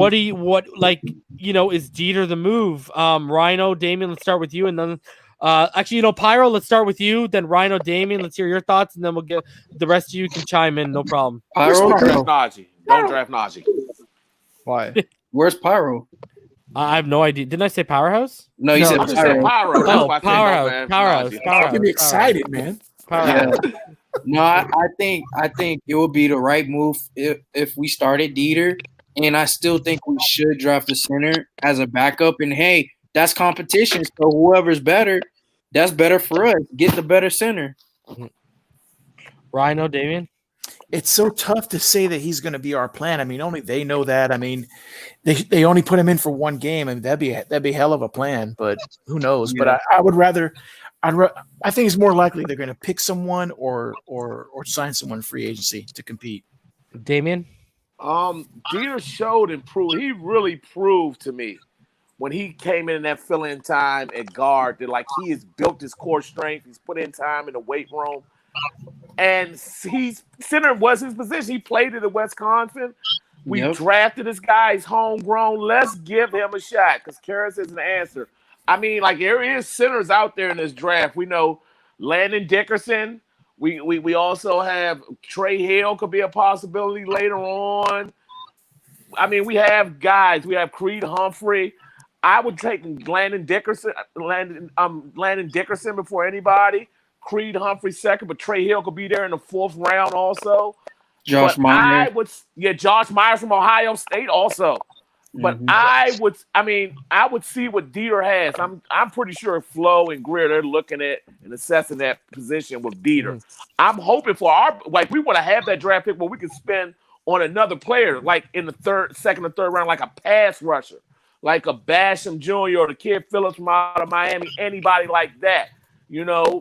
Dieter the move? Rhino, Damien, let's start with you. And then Pyro, let's start with you. Then Rhino, Damien, let's hear your thoughts. And then we'll get the rest of you can chime in. No problem. Don't draft Najee. Don't draft Najee. Why? Where's Pyro? I have no idea. Didn't I say Powerhouse? No, you said Pyro. Oh, Powerhouse. I'm excited, man. Yeah. No, I think it would be the right move if we started Dieter, and I still think we should draft a center as a backup. And hey, that's competition. So whoever's better, that's better for us. Get the better center. Rhino, Damien. It's so tough to say that he's going to be our plan. I mean, only they know that. I mean, they only put him in for one game. I mean, that'd be hell of a plan, but who knows? Yeah. But I would rather. I think it's more likely they're going to pick someone or sign someone in free agency to compete. Damien, Dieter showed and proved. He really proved to me when he came in that fill-in time at guard that like he has built his core strength. He's put in time in the weight room. And center was his position. He played it at Wisconsin. We drafted this guy. He's homegrown. Let's give him a shot because Karras is an answer. I mean, like there is centers out there in this draft. We know Landon Dickerson. We also have Trey Hill could be a possibility later on. I mean, we have guys. We have Creed Humphrey. I would take Landon Dickerson before anybody. Creed Humphrey second, but Trey Hill could be there in the 4th round also. Josh Myers. Josh Myers from Ohio State also. But I would see what Dieter has. I'm pretty sure Flo and Greer, they're looking at and assessing that position with Dieter. I'm hoping for we want to have that draft pick where we can spend on another player, like in the second or third round, like a pass rusher, like a Basham Jr. or the Kid Phillips from out of Miami, anybody like that.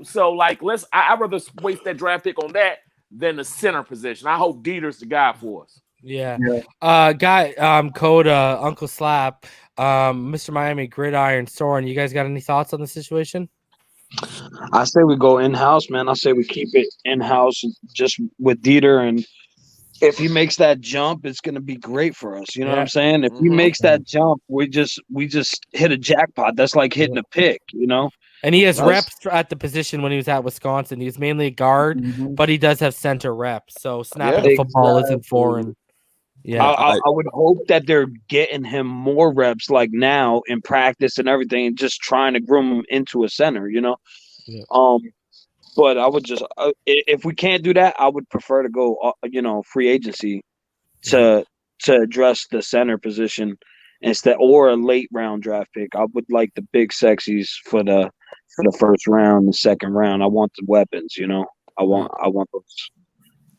So like I'd rather waste that draft pick on that than the center position. I hope Dieter's the guy for us. Yeah. Coda, Uncle Slap, Mr. Miami, Gridiron, Soren, you guys got any thoughts on the situation? I say we go in-house, man. I say we keep it in-house just with Dieter, and if he makes that jump, it's going to be great for us. You know what I'm saying? If he makes that jump, we just hit a jackpot. That's like hitting a pick, And he has reps at the position when he was at Wisconsin. He's mainly a guard, but he does have center reps. So snapping the football isn't foreign. Yeah, I would hope that they're getting him more reps like now in practice and everything, and just trying to groom him into a center, Yeah. But I would just if we can't do that, I would prefer to go, free agency to address the center position instead, or a late round draft pick. I would like the big sexies for the 1st round, the 2nd round. I want the weapons, I want those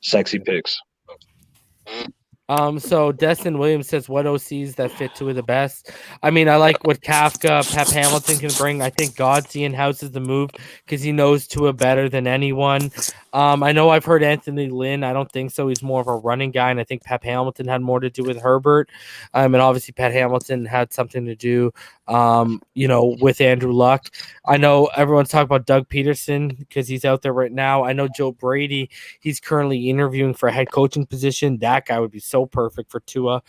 sexy picks. So Destin Williams says, what OCs that fit Tua the best? I mean, I like what Kafka, Pep Hamilton can bring. I think Godsey in-house is the move because he knows Tua better than anyone. I know I've heard Anthony Lynn. I don't think so. He's more of a running guy, and I think Pep Hamilton had more to do with Herbert. And obviously Pep Hamilton had something to do, with Andrew Luck. I know everyone's talking about Doug Peterson because he's out there right now. I know Joe Brady. He's currently interviewing for a head coaching position. That guy would be so perfect for Tua.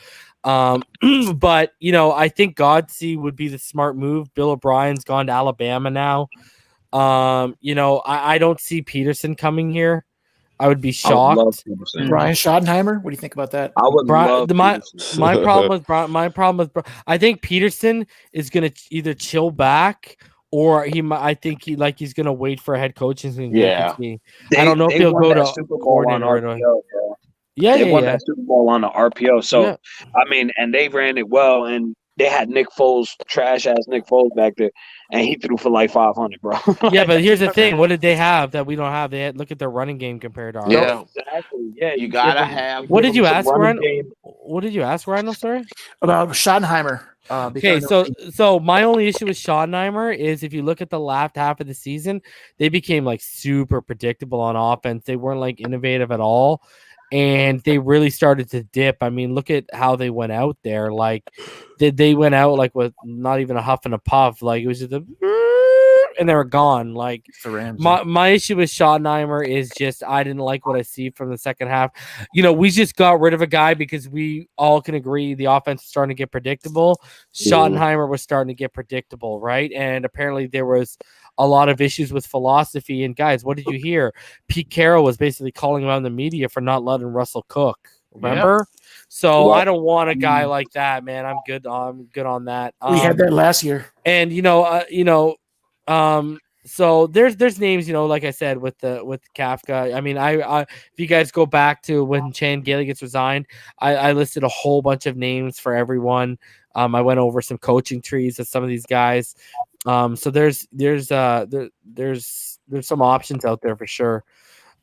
But, I think Godsey would be the smart move. Bill O'Brien's gone to Alabama now. I don't see Peterson coming here. I would be shocked. Brian Schottenheimer, what do you think about that? I would love my problem with I think Peterson is going to either chill back or he's going to wait for a head coach. I don't know if he'll go to Super Bowl on RPO. They won that Super Bowl on the RPO. So, and they ran it well, and they had Nick Foles, trash-ass Nick Foles back there, and he threw for like 500, bro. Yeah, but here's the thing. What did they have that we don't have? They had, look at their running game compared to ours. Yeah, exactly. Yeah, you got to have. What did you ask, Ryan? What did you ask, Ryan? Sorry? About Schottenheimer. Okay, so my only issue with Schottenheimer is if you look at the last half of the season, they became like super predictable on offense. They weren't like innovative at all. And they really started to dip. I mean, look at how they went out there. Like, they went out like with not even a huff and a puff. Like, it was just and they were gone. Like, my issue with Schottenheimer is just I didn't like what I see from the second half. We just got rid of a guy because we all can agree the offense is starting to get predictable. Schottenheimer was starting to get predictable, right? And apparently there was a lot of issues with philosophy. And guys, what did you hear? Pete Carroll was basically calling him out in the media for not letting Russell cook. Remember? Yeah. So I don't want a guy like that, man. I'm good on that. We had that last year. And so there's names, like I said, with Kafka. I mean, I if you guys go back to when Chan Gailey gets resigned, I listed a whole bunch of names for everyone. I went over some coaching trees of some of these guys. So there's some options out there for sure.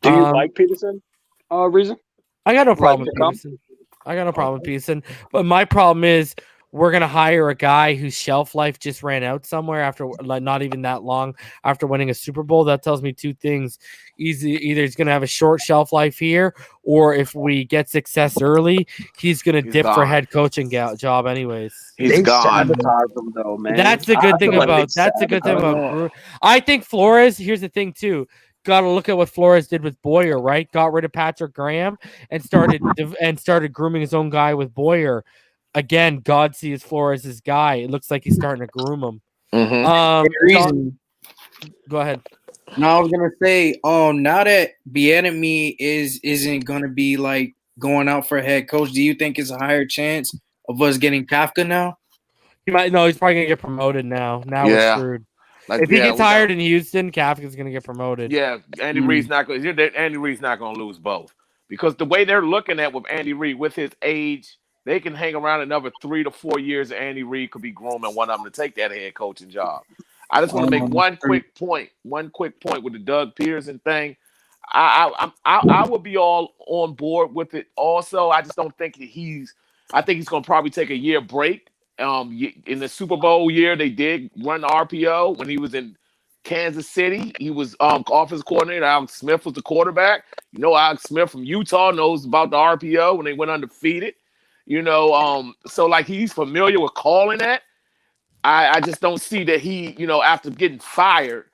Do you like Peterson? Reason? I got no problem with Peterson. I got no problem with Peterson. But my problem is we're gonna hire a guy whose shelf life just ran out somewhere after not even that long after winning a Super Bowl. That tells me two things: either he's gonna have a short shelf life here, or if we get success early, he's gonna dip for a head coaching job anyways. He's gone. Him, though, man. That's the good thing about. I think Flores. Here's the thing too. Got to look at what Flores did with Boyer, right? Got rid of Patrick Graham and started grooming his own guy with Boyer. Again, Godsey is Flores' guy. It looks like he's starting to groom him. Go ahead. No, I was gonna say, now that Bieniemy isn't gonna be like going out for a head coach, do you think it's a higher chance of us getting Kafka now? He might. No, he's probably gonna get promoted now. Now we're screwed. If he gets hired in Houston, Kafka's going to get promoted. Yeah, Andy Reid's not going. Andy Reid's not going to lose both because the way they're looking at with Andy Reid, with his age, they can hang around another 3 to 4 years. And Andy Reid could be grooming one of them to take that head coaching job. I just want to make one quick point with the Doug Peterson thing. I would be all on board with it. Also, I just don't think I think he's going to probably take a year break. In the Super Bowl year, they did run the RPO when he was in Kansas City. He was offensive coordinator. Alex Smith was the quarterback. You know, Alex Smith from Utah knows about the RPO when they went undefeated. You know, so like he's familiar with calling that. I just don't see that he, you know, after getting fired,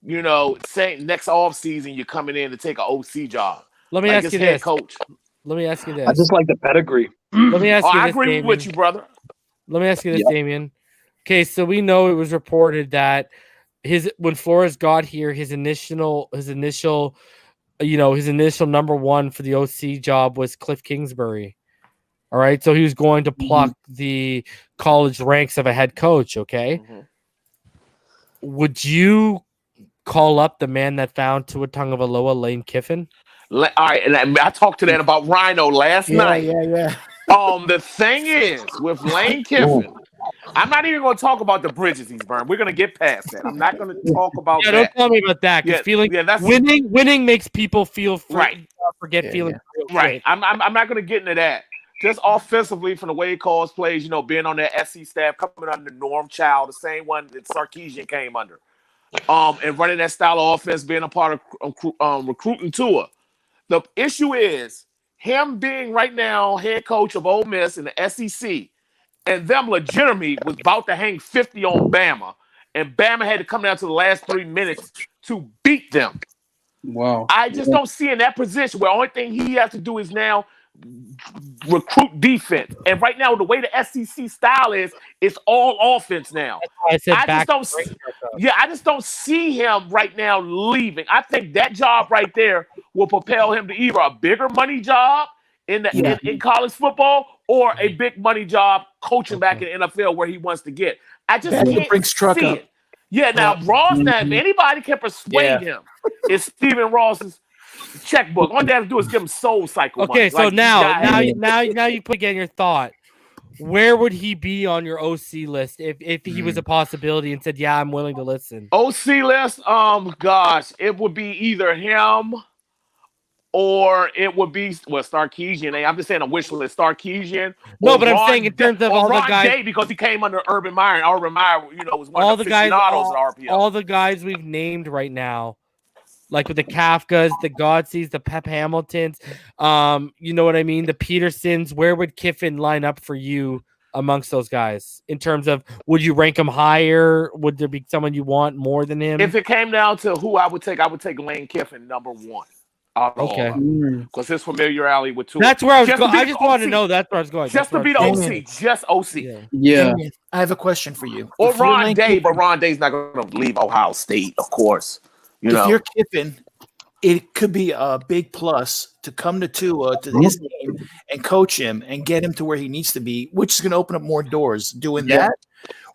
you know, saying next offseason you're coming in to take an OC job. Let me ask you this, coach. Let me ask you this. I just like the pedigree. Let me ask you this. I agree with you, brother. Let me ask you this, Damien. Okay, so we know it was reported that when Flores got here, his initial number one for the OC job was Cliff Kingsbury. All right, so he was going to pluck the college ranks of a head coach. Okay, would you call up the man that found Tua Tagovailoa, Lane Kiffin? All right, and I talked to that about Rhino last night. Yeah. The thing is, with Lane Kiffin, I'm not even going to talk about the bridges he's burned. We're going to get past that. I'm not going to talk about that. Don't tell me about that. Because winning makes people feel free, right. Forget feeling right. I'm not going to get into that. Just offensively, from the way he calls plays, you know, being on that SC staff, coming under Norm Chow, the same one that Sarkisian came under, and running that style of offense, being a part of recruiting Tua. The issue is him being right now head coach of Ole Miss in the SEC, and them legitimately was about to hang 50 on Bama, and Bama had to come down to the last 3 minutes to beat them. Wow. I just don't see in that position where the only thing he has to do is now recruit defense. And right now, the way the SEC style is, it's all offense now. I just don't see him right now leaving. I think that job right there will propel him to either a bigger money job in college football or a big money job coaching back in the NFL where he wants to get. I just can't see it. Yeah, now Ross, now if anybody can persuade him, it's Stephen Ross's checkbook. All they have to do is give him Soul Cycle money. Okay, so now you put again your thought. Where would he be on your OC list if he was a possibility and said, "Yeah, I'm willing to listen"? OC list, gosh, it would be either him or it would be Sarkisian. I'm just saying a wish list. Sarkisian. No, but I'm saying in terms of all the guys, Day, because he came under Urban Meyer. And Urban Meyer, you know, was one of the aficionados at RPO. All the guys we've named right now. Like with the Kafkas, the Godseys, the Pep Hamiltons, you know what I mean? The Petersons, where would Kiffin line up for you amongst those guys? In terms of, would you rank him higher? Would there be someone you want more than him? If it came down to who I would take Lane Kiffin number one. Okay. Because his familiarity with Tua. That's where I was going. I just wanted to know that's where I was going. Just to be the OC. Just OC. Yeah. I have a question for you. Or Ron Day, but Ron Day's not going to leave Ohio State, of course. If you're Kiffin, it could be a big plus to come to Tua, to his team, and coach him and get him to where he needs to be, which is going to open up more doors. Doing that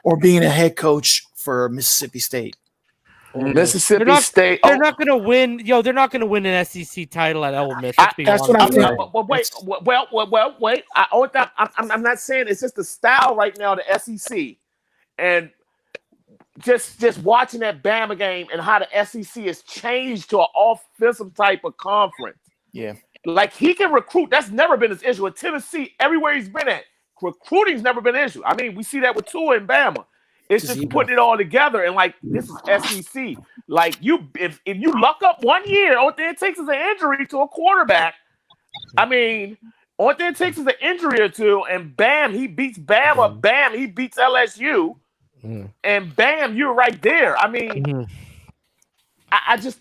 or being a head coach for Mississippi State. Mississippi State. They're not going to win. They're not going to win an SEC title at Ole Miss. That's what I'm saying. Wait. I'm not saying it's just the style right now, the SEC, and just watching that Bama game and how the SEC has changed to an offensive type of conference. Yeah. Like he can recruit. That's never been his issue. At Tennessee, everywhere he's been at, recruiting's never been an issue. I mean, we see that with Tua and Bama. It's just putting it all together. And like, this is SEC. Like if you luck up 1 year, all it takes is an injury to a quarterback. I mean, all it takes is an injury or two, and bam, he beats Bama. Bam, he beats LSU. And bam, you're right there. I mean, I just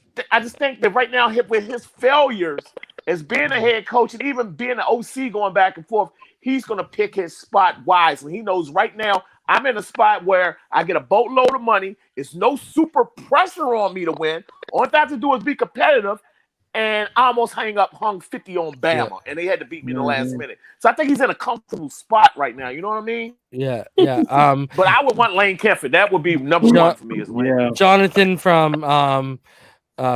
think that right now, with his failures as being a head coach and even being an OC going back and forth, he's going to pick his spot wisely. He knows right now I'm in a spot where I get a boatload of money. It's no super pressure on me to win. All I have to do is be competitive. and I almost hung 50 on Bama, and they had to beat me in the last minute. So I think he's in a comfortable spot right now. You know what I mean? Yeah. But I would want Lane Kiffin. That would be number one for me. Is Lane. Jonathan from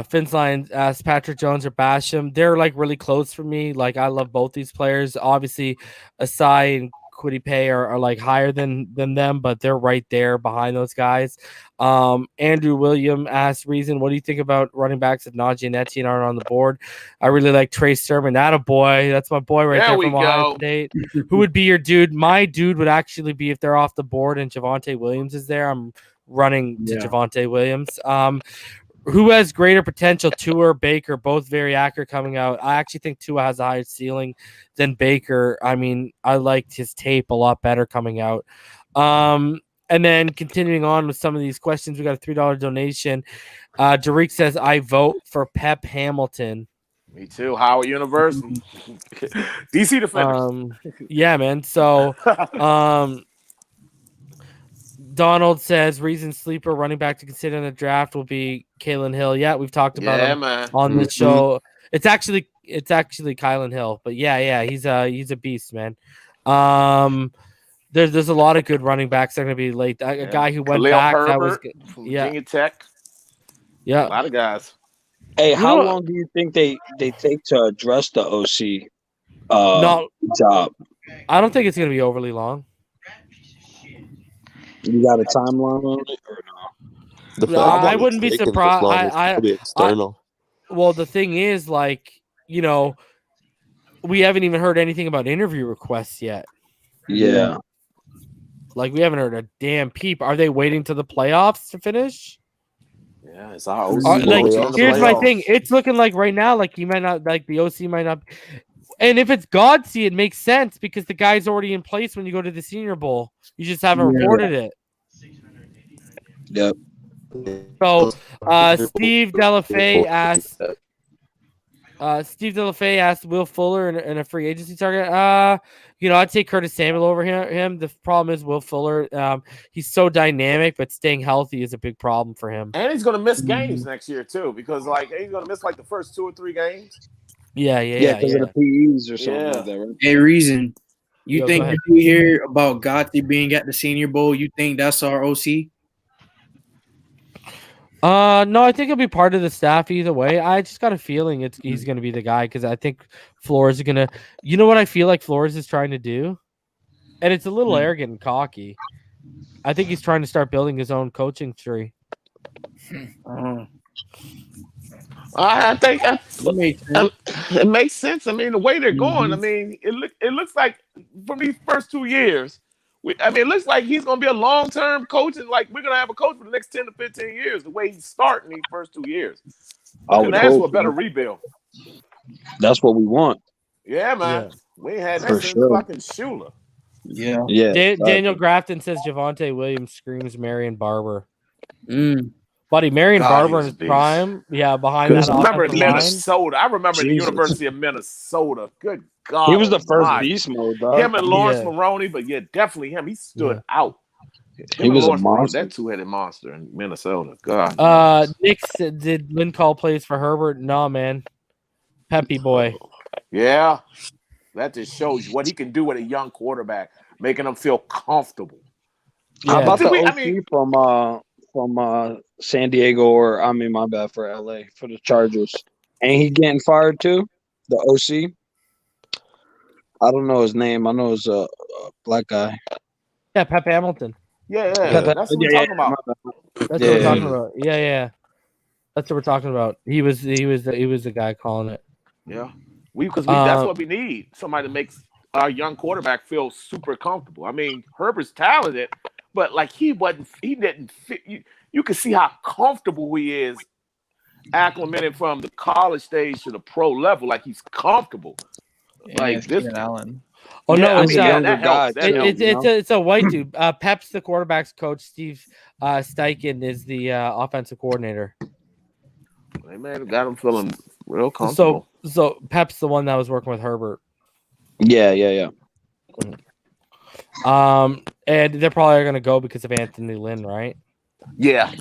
Finn's Line asked Patrick Jones or Basham. They're like really close for me. Like I love both these players. Obviously, Asai and Kwity Paye are like higher than them, but they're right there behind those guys. Andrew William asked Reason, what do you think about running backs if Najee and Etienne aren't on the board? I really like Trey Sermon. Attaboy. That's my boy right there from Ohio State. Who would be your dude? My dude would actually be if they're off the board and Javonte Williams is there. I'm running to Javonte Williams. Who has greater potential, Tua or Baker? Both very accurate coming out. I actually think Tua has a higher ceiling than Baker. I mean, I liked his tape a lot better coming out. And then continuing on with some of these questions, we got a $3 donation. Derek says, I vote for Pep Hamilton. Me too. Howard University. DC defender. Yeah, man. So Donald says Reason sleeper running back to consider in the draft will be Kalen Hill. Yeah, we've talked about him on the show. It's actually Kylan Hill, but yeah, he's a beast, man. There's a lot of good running backs that are gonna be late. A guy who went Khalil back Herbert that was from Virginia Tech. Yeah, a lot of guys. Hey, how long do you think they take to address the OC job? I don't think it's gonna be overly long. You got a timeline on it or no? I wouldn't be surprised. I be external. Well, the thing is, like, you know, we haven't even heard anything about interview requests yet. Yeah. Like, we haven't heard a damn peep. Are they waiting to the playoffs to finish? Yeah, it's our OC. Here's my thing. It's looking like right now, like he might not, like the OC might not. And if it's Godsey, it makes sense because the guy's already in place when you go to the Senior Bowl. You just haven't reported it. Yep. So Steve Delafay asked Will Fuller in a free agency target. I'd take Curtis Samuel over him. The problem is Will Fuller. He's so dynamic, but staying healthy is a big problem for him. And he's gonna miss games next year too, because like he's gonna miss like the first 2 or 3 games. Yeah. Because of the PEs or something like that, right? Hey, Reason, you think if we hear about Gotti being at the Senior Bowl, you think that's our OC? No, I think he'll be part of the staff either way. I just got a feeling he's going to be the guy because I think Flores is going to. You know what I feel like Flores is trying to do, and it's a little arrogant and cocky. I think he's trying to start building his own coaching tree. I think it makes sense. I mean, the way they're going, I mean, it looks like from these first 2 years, it looks like he's going to be a long-term coach, and like we're going to have a coach for the next 10 to 15 years. The way he's starting these first 2 years, and that's for a better rebuild. That's what we want. Yeah, man. Yeah. We ain't had that since fucking Shula. Yeah. Daniel Grafton says Javonte Williams screams Marion Barber. Buddy, Marion Barber in his prime. Yeah, behind that. I remember Minnesota. I remember the University of Minnesota. Good God. He was the first beast mode, dog. Him and Lawrence Maroney, but definitely him. He stood out. He was a monster. That 2-headed monster in Minnesota. God. Nick said, did Lynn call plays for Herbert? No, man. Peppy boy. Yeah. That just shows you what he can do with a young quarterback, making him feel comfortable. Yeah. How about the OC from San Diego, or my bad, for LA, for the Chargers? Ain't he getting fired too? The OC? I don't know his name. I know it's a black guy. Yeah, Pep Hamilton. Yeah. That's what we're talking about. That's what we're talking about. Yeah. That's what we're talking about. He was the guy calling it. Yeah. That's what we need. Somebody that makes our young quarterback feel super comfortable. I mean, Herbert's talented, but like he didn't fit. You can see how comfortable he is acclimated from the college stage to the pro level. Like he's comfortable. Yeah, like this Allen. Oh no, it's a white dude. Pep's the quarterback's coach. Steve Steichen is the offensive coordinator. Hey man, got him feeling real comfortable. So Pep's the one that was working with Herbert. Yeah. And they're probably going to go because of Anthony Lynn, right? Yeah.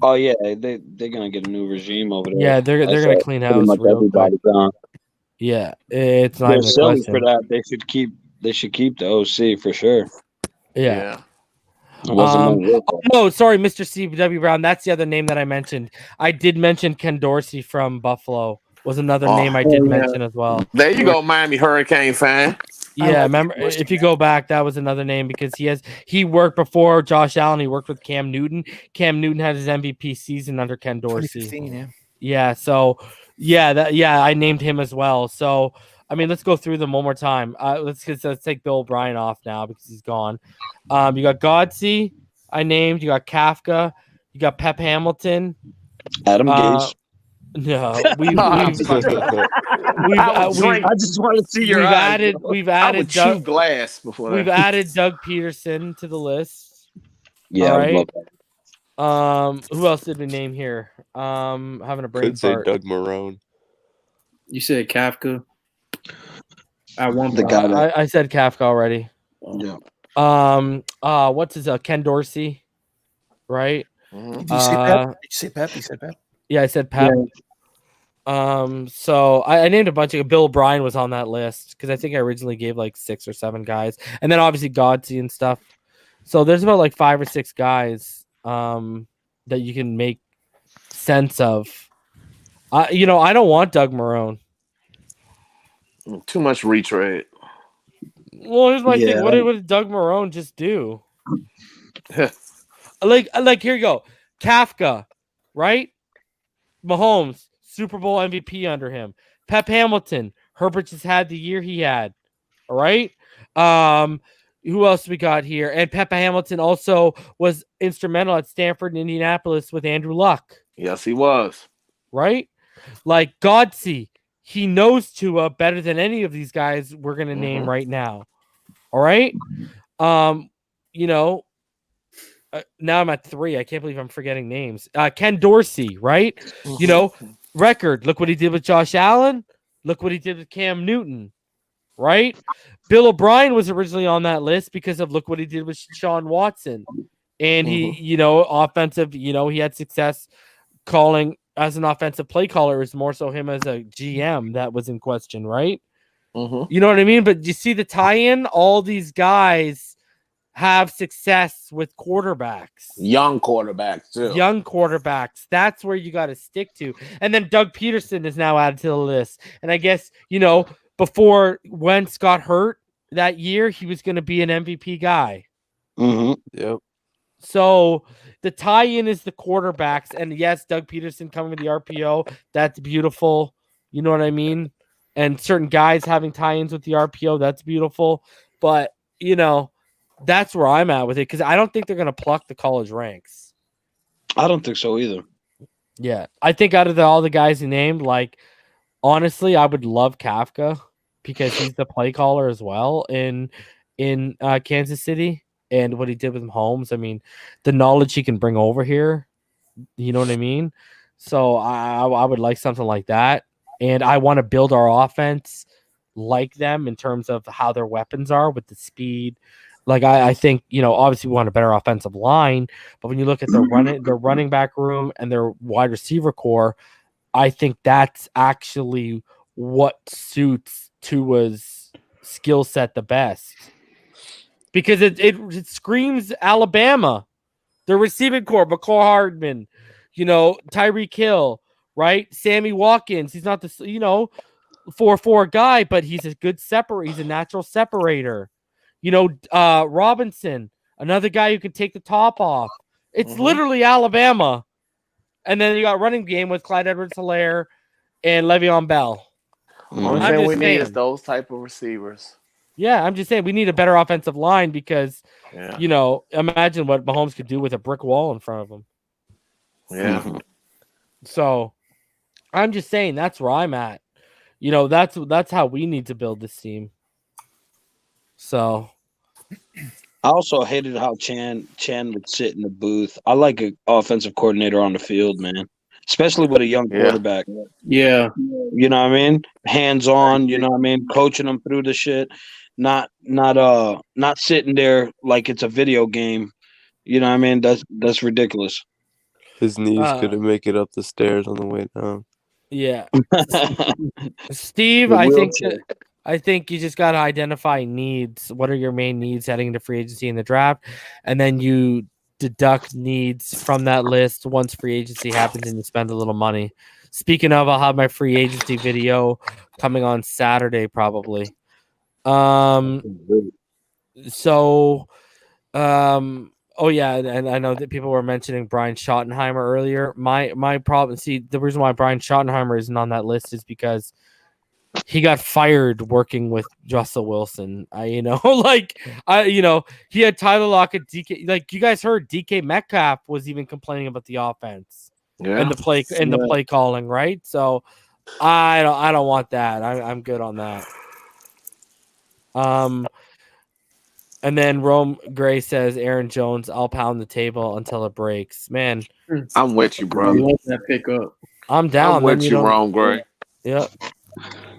Oh yeah, they're gonna get a new regime over there. Yeah, they're gonna clean house real quick. Gone. Yeah, it's not They're even a silly question. for that. They should keep the OC for sure. Yeah. No, sorry, Mr. CW Brown. That's the other name that I mentioned. I did mention Ken Dorsey from Buffalo was another name I did mention as well. There you go, Miami Hurricane fan. Yeah, remember if you go back, that was another name because he worked before Josh Allen. He worked with Cam Newton. Cam Newton had his MVP season under Ken Dorsey. 2015, yeah. So I named him as well. So I mean, let's go through them one more time. Let's take Bill O'Brien off now because he's gone. You got Godsey, I named. You got Kafka. You got Pep Hamilton. Adam Gase. No, I just want to see your eyes. We've added Doug Glass before we've added Doug Peterson to the list. Yeah, all right. Who else did we name here? Having a brain Could say fart. Doug Marone. You said Kafka. I said Kafka already. Yeah. What's his Ken Dorsey, right? Did you say Pep? Did you say Pep? You said Pep? Yeah, I said Pep. Yeah. So I named a bunch of Bill O'Brien was on that list because I think I originally gave like 6 or 7 guys, and then obviously Godsey and stuff. So there's about like 5 or 6 guys that you can make sense of. I don't want Doug Marone. Too much retrade. Well, here's my thing. What did Doug Marone just do? like here you go. Kafka, right? Mahomes, Super Bowl MVP under him. Pep Hamilton, Herbert just had the year he had. All right. Who else we got here? And Pep Hamilton also was instrumental at Stanford and Indianapolis with Andrew Luck. Yes, he was. Right? Like Godsey, he knows Tua better than any of these guys we're gonna name right now. All right. Now I'm at 3. I can't believe I'm forgetting names. Ken Dorsey, right? Record. Look what he did with Josh Allen. Look what he did with Cam Newton, right? Bill O'Brien was originally on that list because of look what he did with Sean Watson. And he, offensive, he had success calling as an offensive play caller. It was more so him as a GM that was in question, right? You know what I mean? But you see the tie-in? All these guys have success with quarterbacks. Young quarterbacks, too. Young quarterbacks. That's where you got to stick to. And then Doug Peterson is now added to the list. And I guess, before Wentz got hurt that year, he was going to be an MVP guy. Yep. So the tie-in is the quarterbacks. And yes, Doug Peterson coming with the RPO. That's beautiful. You know what I mean? And certain guys having tie-ins with the RPO. That's beautiful. But, that's where I'm at with it because I don't think they're going to pluck the college ranks. I don't think so either. Yeah. I think out of all the guys he named, honestly, I would love Kafka because he's the play caller as well in Kansas City and what he did with Mahomes. I mean, the knowledge he can bring over here, you know what I mean? So I would like something like that. And I want to build our offense like them in terms of how their weapons are with the speed. I think, obviously we want a better offensive line, but when you look at their running back room and their wide receiver core, I think that's actually what suits Tua's skill set the best. Because it screams Alabama. Their receiving core, McCall Hardman, Tyreek Hill, right? Sammy Watkins. He's not the 4-4 guy, but he's a good separator. He's a natural separator. Robinson, another guy who can take the top off. It's literally Alabama. And then you got running game with Clyde Edwards-Helaire and Le'Veon Bell. Only thing we need is those type of receivers. Yeah, I'm just saying we need a better offensive line because, imagine what Mahomes could do with a brick wall in front of him. Yeah. So I'm just saying that's where I'm at. That's how we need to build this team. So I also hated how Chan would sit in the booth. I like an offensive coordinator on the field, man. Especially with a young quarterback. Yeah. You know what I mean? Hands on, you know what I mean? Coaching them through the shit. Not sitting there like it's a video game. You know what I mean? That's ridiculous. His knees couldn't make it up the stairs on the way down. Yeah. Steve, I think you just got to identify needs. What are your main needs heading into free agency in the draft? And then you deduct needs from that list once free agency happens and you spend a little money. Speaking of, I'll have my free agency video coming on Saturday probably. Oh yeah, and I know that people were mentioning Brian Schottenheimer earlier. My problem, the reason why Brian Schottenheimer isn't on that list is because he got fired working with Russell Wilson. He had Tyler Lockett, DK. Like you guys heard, DK Metcalf was even complaining about the offense and the play calling, right? So I don't want that. I'm good on that. And then Rome Gray says, Aaron Jones, I'll pound the table until it breaks. Man, I'm with you, brother. That pick up. I'm down. I'm with you, Rome Gray. Yep.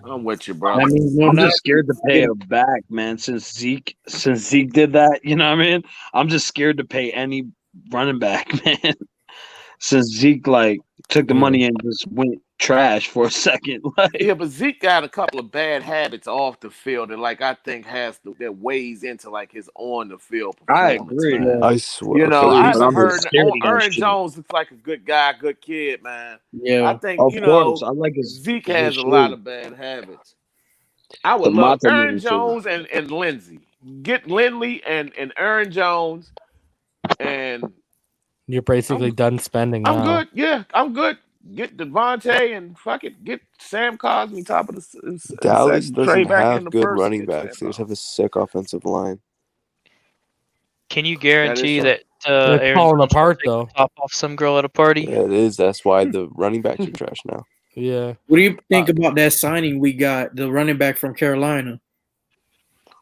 I'm with you, brother. I'm just scared to pay it back, man. Since Zeke did that, you know what I mean? I'm just scared to pay any running back, man. Since Zeke took the money and just went trash for a second. Yeah, but Zeke got a couple of bad habits off the field that I think that weighs into his on the field performance. I agree. Man. I swear. I've heard Aaron Jones looks like a good guy, good kid, man. Yeah, I think of course. I like Zeke has a lot of bad habits. I would love Aaron Jones and Lindsey. Get Lindley and Aaron Jones, and you're basically done spending. I'm good. Yeah, I'm good. Get Devontae and get Sam Cosmi top of the Dallas doesn't have good running backs. They just have a sick offensive line. Can you guarantee that they're falling apart though? Top off some girl at a party. Yeah, it is. That's why the running backs are trash now. Yeah. What do you think about that signing we got? The running back from Carolina.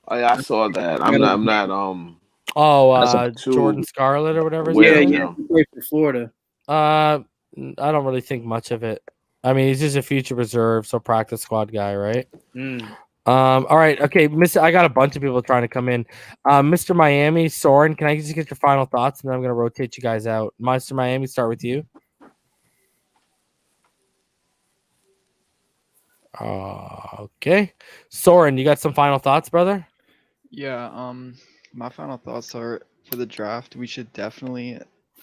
Oh yeah, I saw that. I'm not. Jordan Scarlett or whatever. Yeah, for Florida. I don't really think much of it. I mean, he's just a future reserve, so practice squad guy, right? All right, okay, I got a bunch of people trying to come in. Mr. Miami, Soren, can I just get your final thoughts, and then I'm going to rotate you guys out. Mr. Miami, start with you. Okay, Soren, you got some final thoughts, brother? Yeah. My final thoughts are for the draft. We should definitely.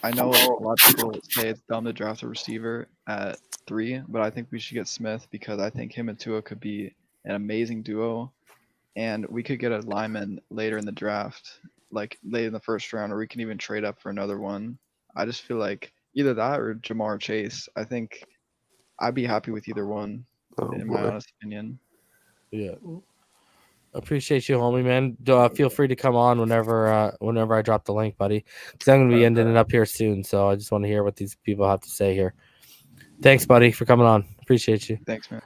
I know a lot of people say it's dumb to draft a receiver at 3, but I think we should get Smith because I think him and Tua could be an amazing duo, and we could get a lineman later in the draft, like late in the first round, or we can even trade up for another one. I just feel like either that or Jamar Chase. I think I'd be happy with either one, in my honest opinion. Yeah. Appreciate you, homie, man. Feel free to come on whenever I drop the link, buddy, because I'm going to be ending it up here soon. So I just want to hear what these people have to say here. Thanks, buddy, for coming on. Appreciate you. Thanks, man.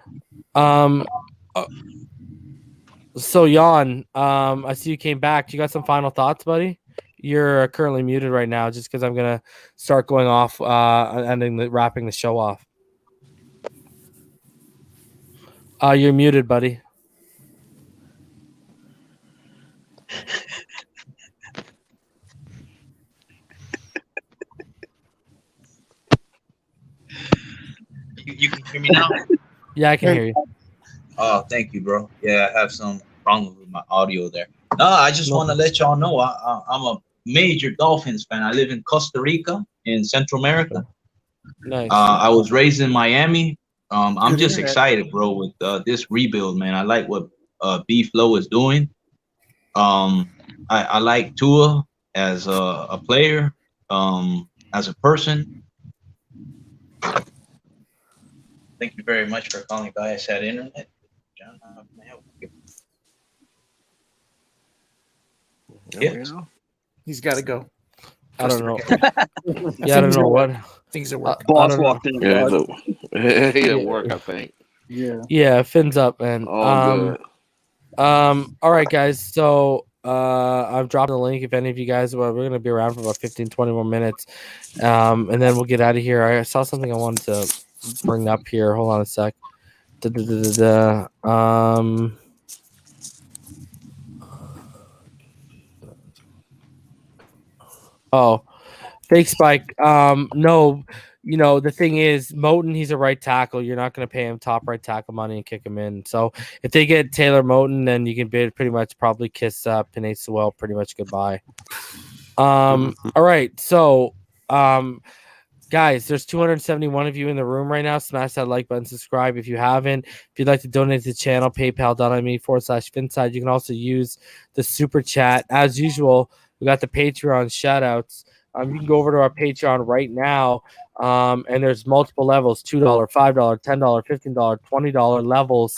So Jan, I see you came back. You got some final thoughts, buddy? You're currently muted right now, just because I'm going to start going off, wrapping the show off. You're muted, buddy. You can hear me now? Yeah, I can hear you. Oh, thank you, bro. Yeah, I have some problems with my audio there. No, I just want to let y'all know I'm a major Dolphins fan. I live in Costa Rica in Central America. Nice. I was raised in Miami. I'm just excited, bro, with this rebuild, man. I like what B-Flow is doing. I like Tua as a player, as a person. Thank you very much for calling Bias at Internet. John, how can I help you? Yes. He's got to go. I don't know. Yeah, I don't know what. Things are working. Boss walked in. He at work, I think. Yeah, fins up, man. Good. All right, guys. So I've dropped the link. If any of you guys, we're going to be around for about 15, 20 more minutes. And then we'll get out of here. I saw something I wanted to bring up here. Hold on a sec. Fake spike. No, the thing is, Moton, he's a right tackle. You're not going to pay him top right tackle money and kick him in. So if they get Taylor Moton, then you can pretty much probably kiss Panay Sewell pretty much goodbye. All right. So, guys, there's 271 of you in the room right now. Smash that like button, subscribe if you haven't. If you'd like to donate to the channel, paypal.me/Finside. You can also use the super chat. As usual, we got the Patreon shout outs. You can go over to our Patreon right now, and there's multiple levels: $2, $5, $10, $15, $20 levels.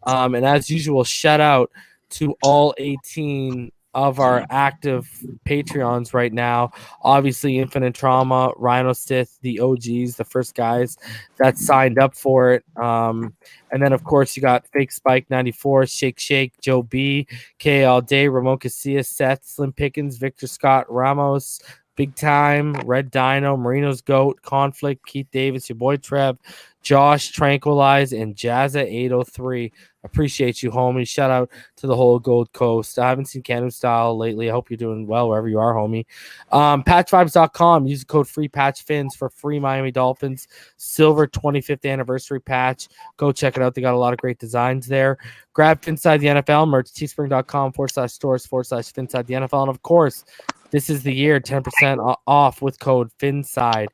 And as usual, shout out to all 18 of our active Patreons right now. Obviously, Infinite Trauma, Rhino Stith, the OGs, the first guys that signed up for it. And then, of course, you got Fake Spike 94, Shake Shake, Joe B, K All Day, Ramon Casillas, Seth, Slim Pickens, Victor Scott, Ramos, Big Time, Red Dino, Marino's Goat, Conflict, Keith Davis, your boy Trev, Josh, Tranquilize, and Jazza 803. Appreciate you, homie. Shout out to the whole Gold Coast. I haven't seen Canoe Style lately. I hope you're doing well wherever you are, homie. Patchvibes.com. Use the code FREEPATCHFINS for free Miami Dolphins Silver 25th anniversary patch. Go check it out. They got a lot of great designs there. Grab Finside the NFL merch, teespring.com/stores/Finside the NFL. And of course, this is the year, 10% off with code FINSIDE.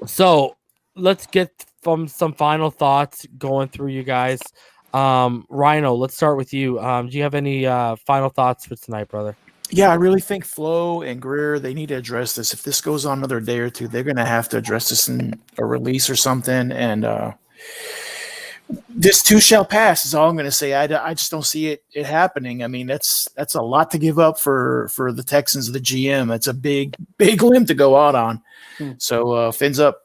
So let's get from some final thoughts going through you guys. Rhino, let's start with you. Do you have any final thoughts for tonight, brother? Yeah, I really think Flo and Greer, they need to address this. If this goes on another day or two, they're going to have to address this in a release or something. And this too shall pass is all I'm going to say. I just don't see it happening. I mean, that's a lot to give up for the Texans, the GM. It's a big limb to go out on. So fins up.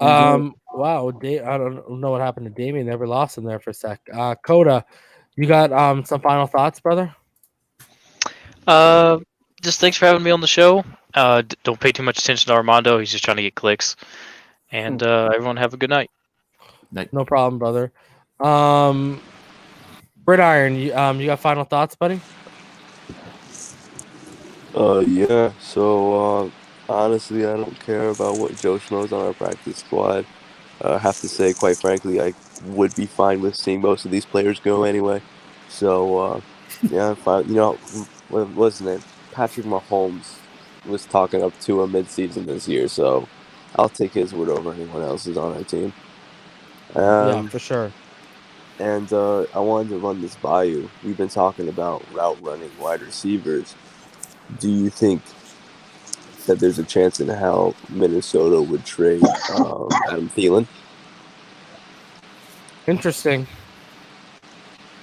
Wow, I don't know what happened to Damien. Never lost him there for a sec. Coda, you got some final thoughts, brother? Just thanks for having me on the show. Don't pay too much attention to Armando. He's just trying to get clicks. And everyone have a good night. No problem, brother. Gridiron, you got final thoughts, buddy? Yeah. So honestly, I don't care about what Joe Schmo's on our practice squad. I have to say, quite frankly, I would be fine with seeing most of these players go anyway. So yeah, fine. What was his name? Patrick Mahomes was talking up to a midseason this year, so I'll take his word over anyone else's on our team. Yeah, for sure. And I wanted to run this by you. We've been talking about route running wide receivers. Do you think that there's a chance in hell Minnesota would trade Adam Thielen? Interesting.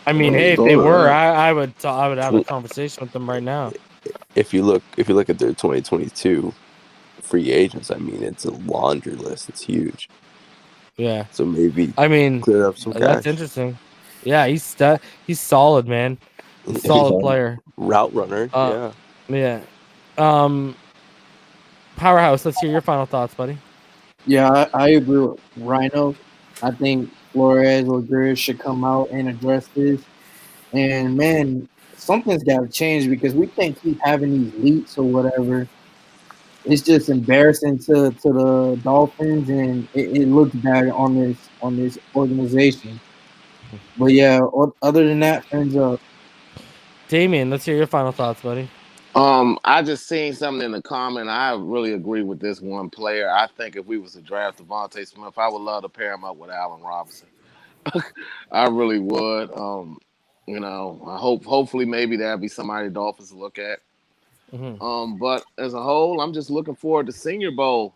I mean, hey, if they were, I would have a conversation with them right now. If you look at their 2022 free agents, I mean, it's a laundry list. It's huge. Yeah. So maybe clear up some cash. That's interesting. Yeah, he's solid, man. He's a solid player. Route runner. Yeah. Powerhouse, let's hear your final thoughts, buddy. Yeah, I agree with Rhino. I think Flores or Greer should come out and address this. And man, something's got to change because we can't keep having these leaks or whatever. It's just embarrassing to the Dolphins, and it looks bad on this organization. But yeah, other than that, friends up. Damien, let's hear your final thoughts, buddy. I just seen something in the comment. I really agree with this one player. I think if we was to draft Devontae Smith, I would love to pair him up with Allen Robinson. I really would. I hopefully maybe that'd be somebody Dolphins look at. Mm-hmm. But as a whole, I'm just looking forward to Senior Bowl.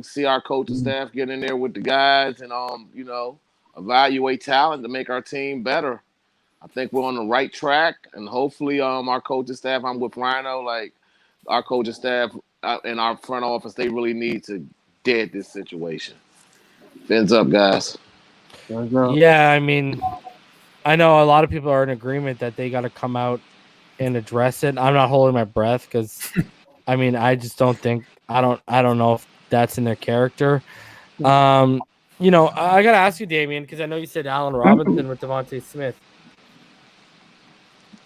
See our coaching staff get in there with the guys and evaluate talent to make our team better. I think we're on the right track, and hopefully our coaching staff, I'm with Rhino, like our coaching staff and our front office, they really need to dead this situation. Fins up, guys. Yeah, I mean, I know a lot of people are in agreement that they got to come out and address it. I'm not holding my breath because, I mean, I just don't think I don't know if that's in their character. I gotta ask you, Damien, because I know you said Allen Robinson with Devontae Smith.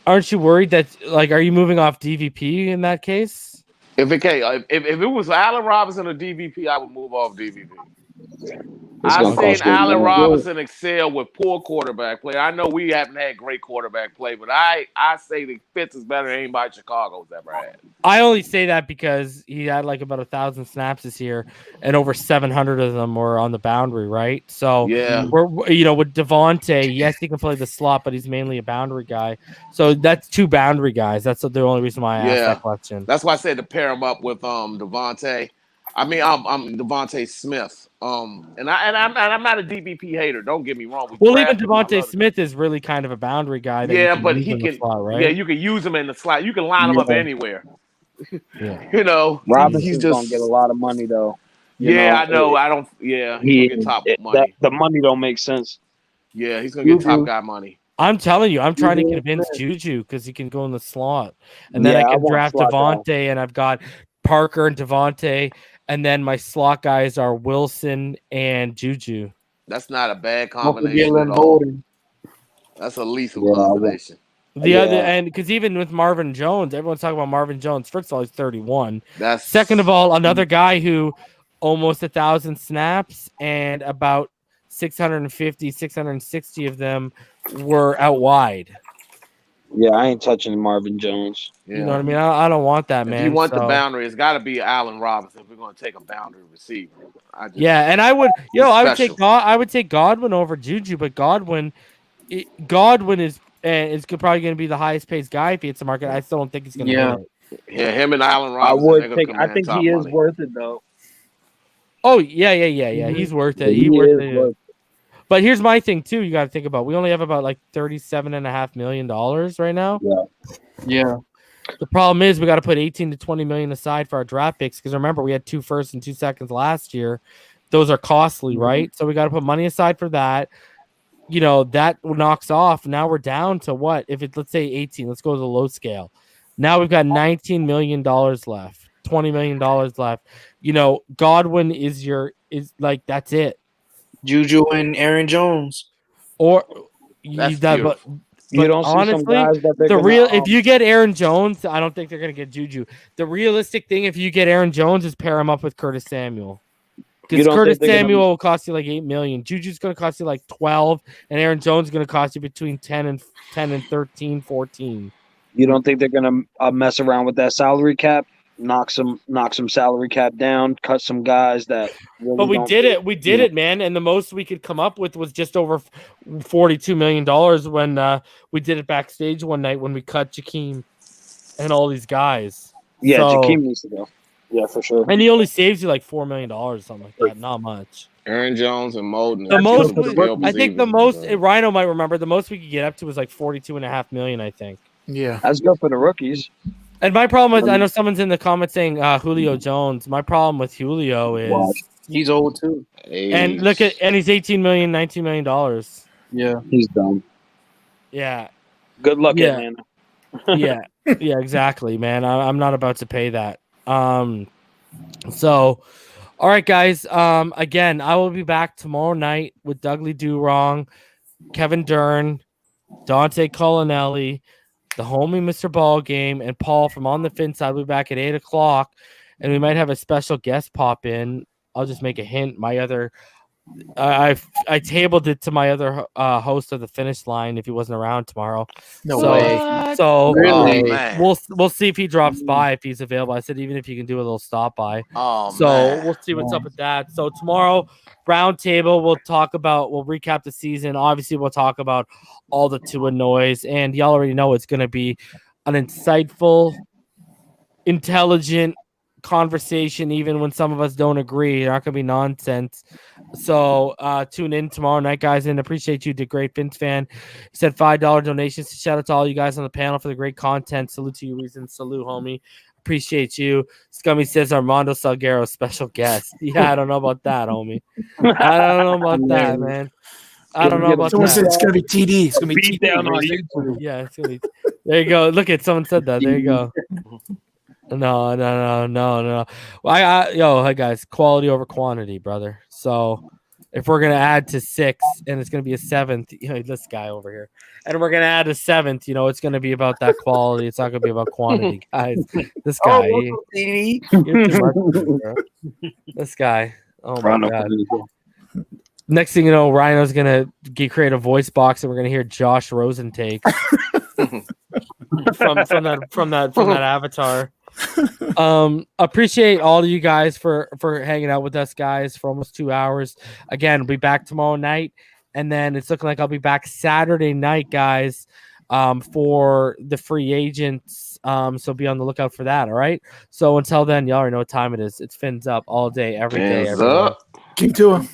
Aren't you worried that, are you moving off DVP in that case? If it was Allen Robinson or DVP, I would move off DVP. I've seen Allen Robinson excel with poor quarterback play. I know we haven't had great quarterback play, but I say that Fitz is better than anybody Chicago's ever had. I only say that because he had like about 1,000 snaps this year, and over 700 of them were on the boundary, right? So yeah, we're with Devontae, yes, he can play the slot, but he's mainly a boundary guy. So that's two boundary guys. That's the only reason why I asked that question. That's why I said to pair him up with Devontae. I mean, I'm Devontae Smith. And I'm not a DVP hater. Don't get me wrong. Even Devontae Smith is really kind of a boundary guy. Yeah, but he can. Slot, right? Yeah, you can use him in the slot. You can line him up anywhere. Yeah. Robinson's gonna get a lot of money though. I know. I don't. Yeah, he's gonna get top money. The money don't make sense. Yeah, he's gonna get top guy money. I'm telling you, I'm trying to convince Juju because he can go in the slot, and then I can draft Devontae, and I've got Parker and Devontae, and then my slot guys are Wilson and Juju. That's not a bad combination at all. That's a lethal combination. The other, and because even with Marvin Jones, everyone's talking about Marvin Jones. First of all, he's 31. Second of all, another guy who almost 1,000 snaps and about 650, 660 of them were out wide. Yeah, I ain't touching Marvin Jones. Yeah. You know what I mean? I don't want that, man. If you want the boundary, it's got to be Allen Robinson if we're going to take a boundary receiver. And I would, I would take Godwin over Juju, but Godwin is probably going to be the highest paid guy if he hits the market. I still don't think he's going to get it. Yeah, him and Allen Robinson. I think he is worth it though. Oh yeah. He's worth it. He's worth it. But here's my thing too. You got to think about. We only have about like $37.5 million right now. Yeah. The problem is we got to put 18 to 20 million aside for our draft picks because remember we had 2 firsts and 2 seconds last year. Those are costly, right? So we got to put money aside for that. That knocks off. Now we're down to what? If it's let's say 18, let's go to the low scale. Now we've got $19 million left, $20 million left. Godwin is like that's it. Juju and Aaron Jones, but you don't honestly, see some guys that if you get Aaron Jones, I don't think they're gonna get Juju. The realistic thing, if you get Aaron Jones, is pair him up with Curtis Samuel. Because Curtis Samuel will cost you like $8 million. Juju's going to cost you like 12, and Aaron Jones is going to cost you between 10 and 13, 14. You don't think they're going to mess around with that salary cap? Knock some salary cap down, cut some guys that. Really but we did it. We did it, man. And the most we could come up with was just over $42 million when we did it backstage one night when we cut Jakeem and all these guys. Yeah, Jakeem needs to go. Yeah, for sure. And he only saves you like $4 million or something like that. Not much. Aaron Jones and Molden. I think the most Rhino might remember. The most we could get up to was like $42.5 million. I think. Yeah, that's good for the rookies. And my problem is, I know someone's in the comments saying Julio Jones. My problem with Julio is he's old too. And he's $18 million, $19 million. Yeah, he's dumb. Yeah. Good luck, man. Yeah, exactly, man. I'm not about to pay that. So, all right, guys. Again, I will be back tomorrow night with Dudley Do-Wrong, Kevin Dern, Dante Colonelli, the homie Mr. Ballgame, and Paul from On the Fin side. We'll be back at 8 o'clock, and we might have a special guest pop in. I'll just make a hint. My other, I tabled it to my other host of the Finish Line if he wasn't around tomorrow. No way. So really? We'll see if he drops by if he's available. I said even if you can do a little stop by. We'll see what's up with that. So tomorrow, Roundtable, we'll recap the season. Obviously, we'll talk about all the Tua noise, and y'all already know it's going to be an insightful, intelligent conversation, even when some of us don't agree. They're not going to be nonsense. So tune in tomorrow night, guys, and appreciate you, the great Fins fan. He said $5 donations. Shout out to all you guys on the panel for the great content. Salute to you, Reason. Salute, homie. Appreciate you. Scummy says Armando Salguero, special guest. Yeah, I don't know about that, homie. I don't know about that, man. I don't know about someone that. Said it's gonna be TD. It's gonna be TD down on YouTube. Yeah, it's gonna be. There you go. Look at someone said that. There you go. No. Well, hey guys, quality over quantity, brother. So if we're gonna add to 6 and it's gonna be a 7th, this guy over here, and we're gonna add a 7th, it's gonna be about that quality. It's not gonna be about quantity, guys. This guy, you're too much, bro. This guy. Oh my god. Next thing you know, Rhino's gonna create a voice box, and we're gonna hear Josh Rosen takes from that avatar. Appreciate all of you guys for hanging out with us, guys, for almost 2 hours. Again, we'll be back tomorrow night, and then it's looking like I'll be back Saturday night, guys, for the free agents. So be on the lookout for that. All right. So until then, y'all already know what time it is. It's Fins Up all day, every day. Fins Up. King Tua.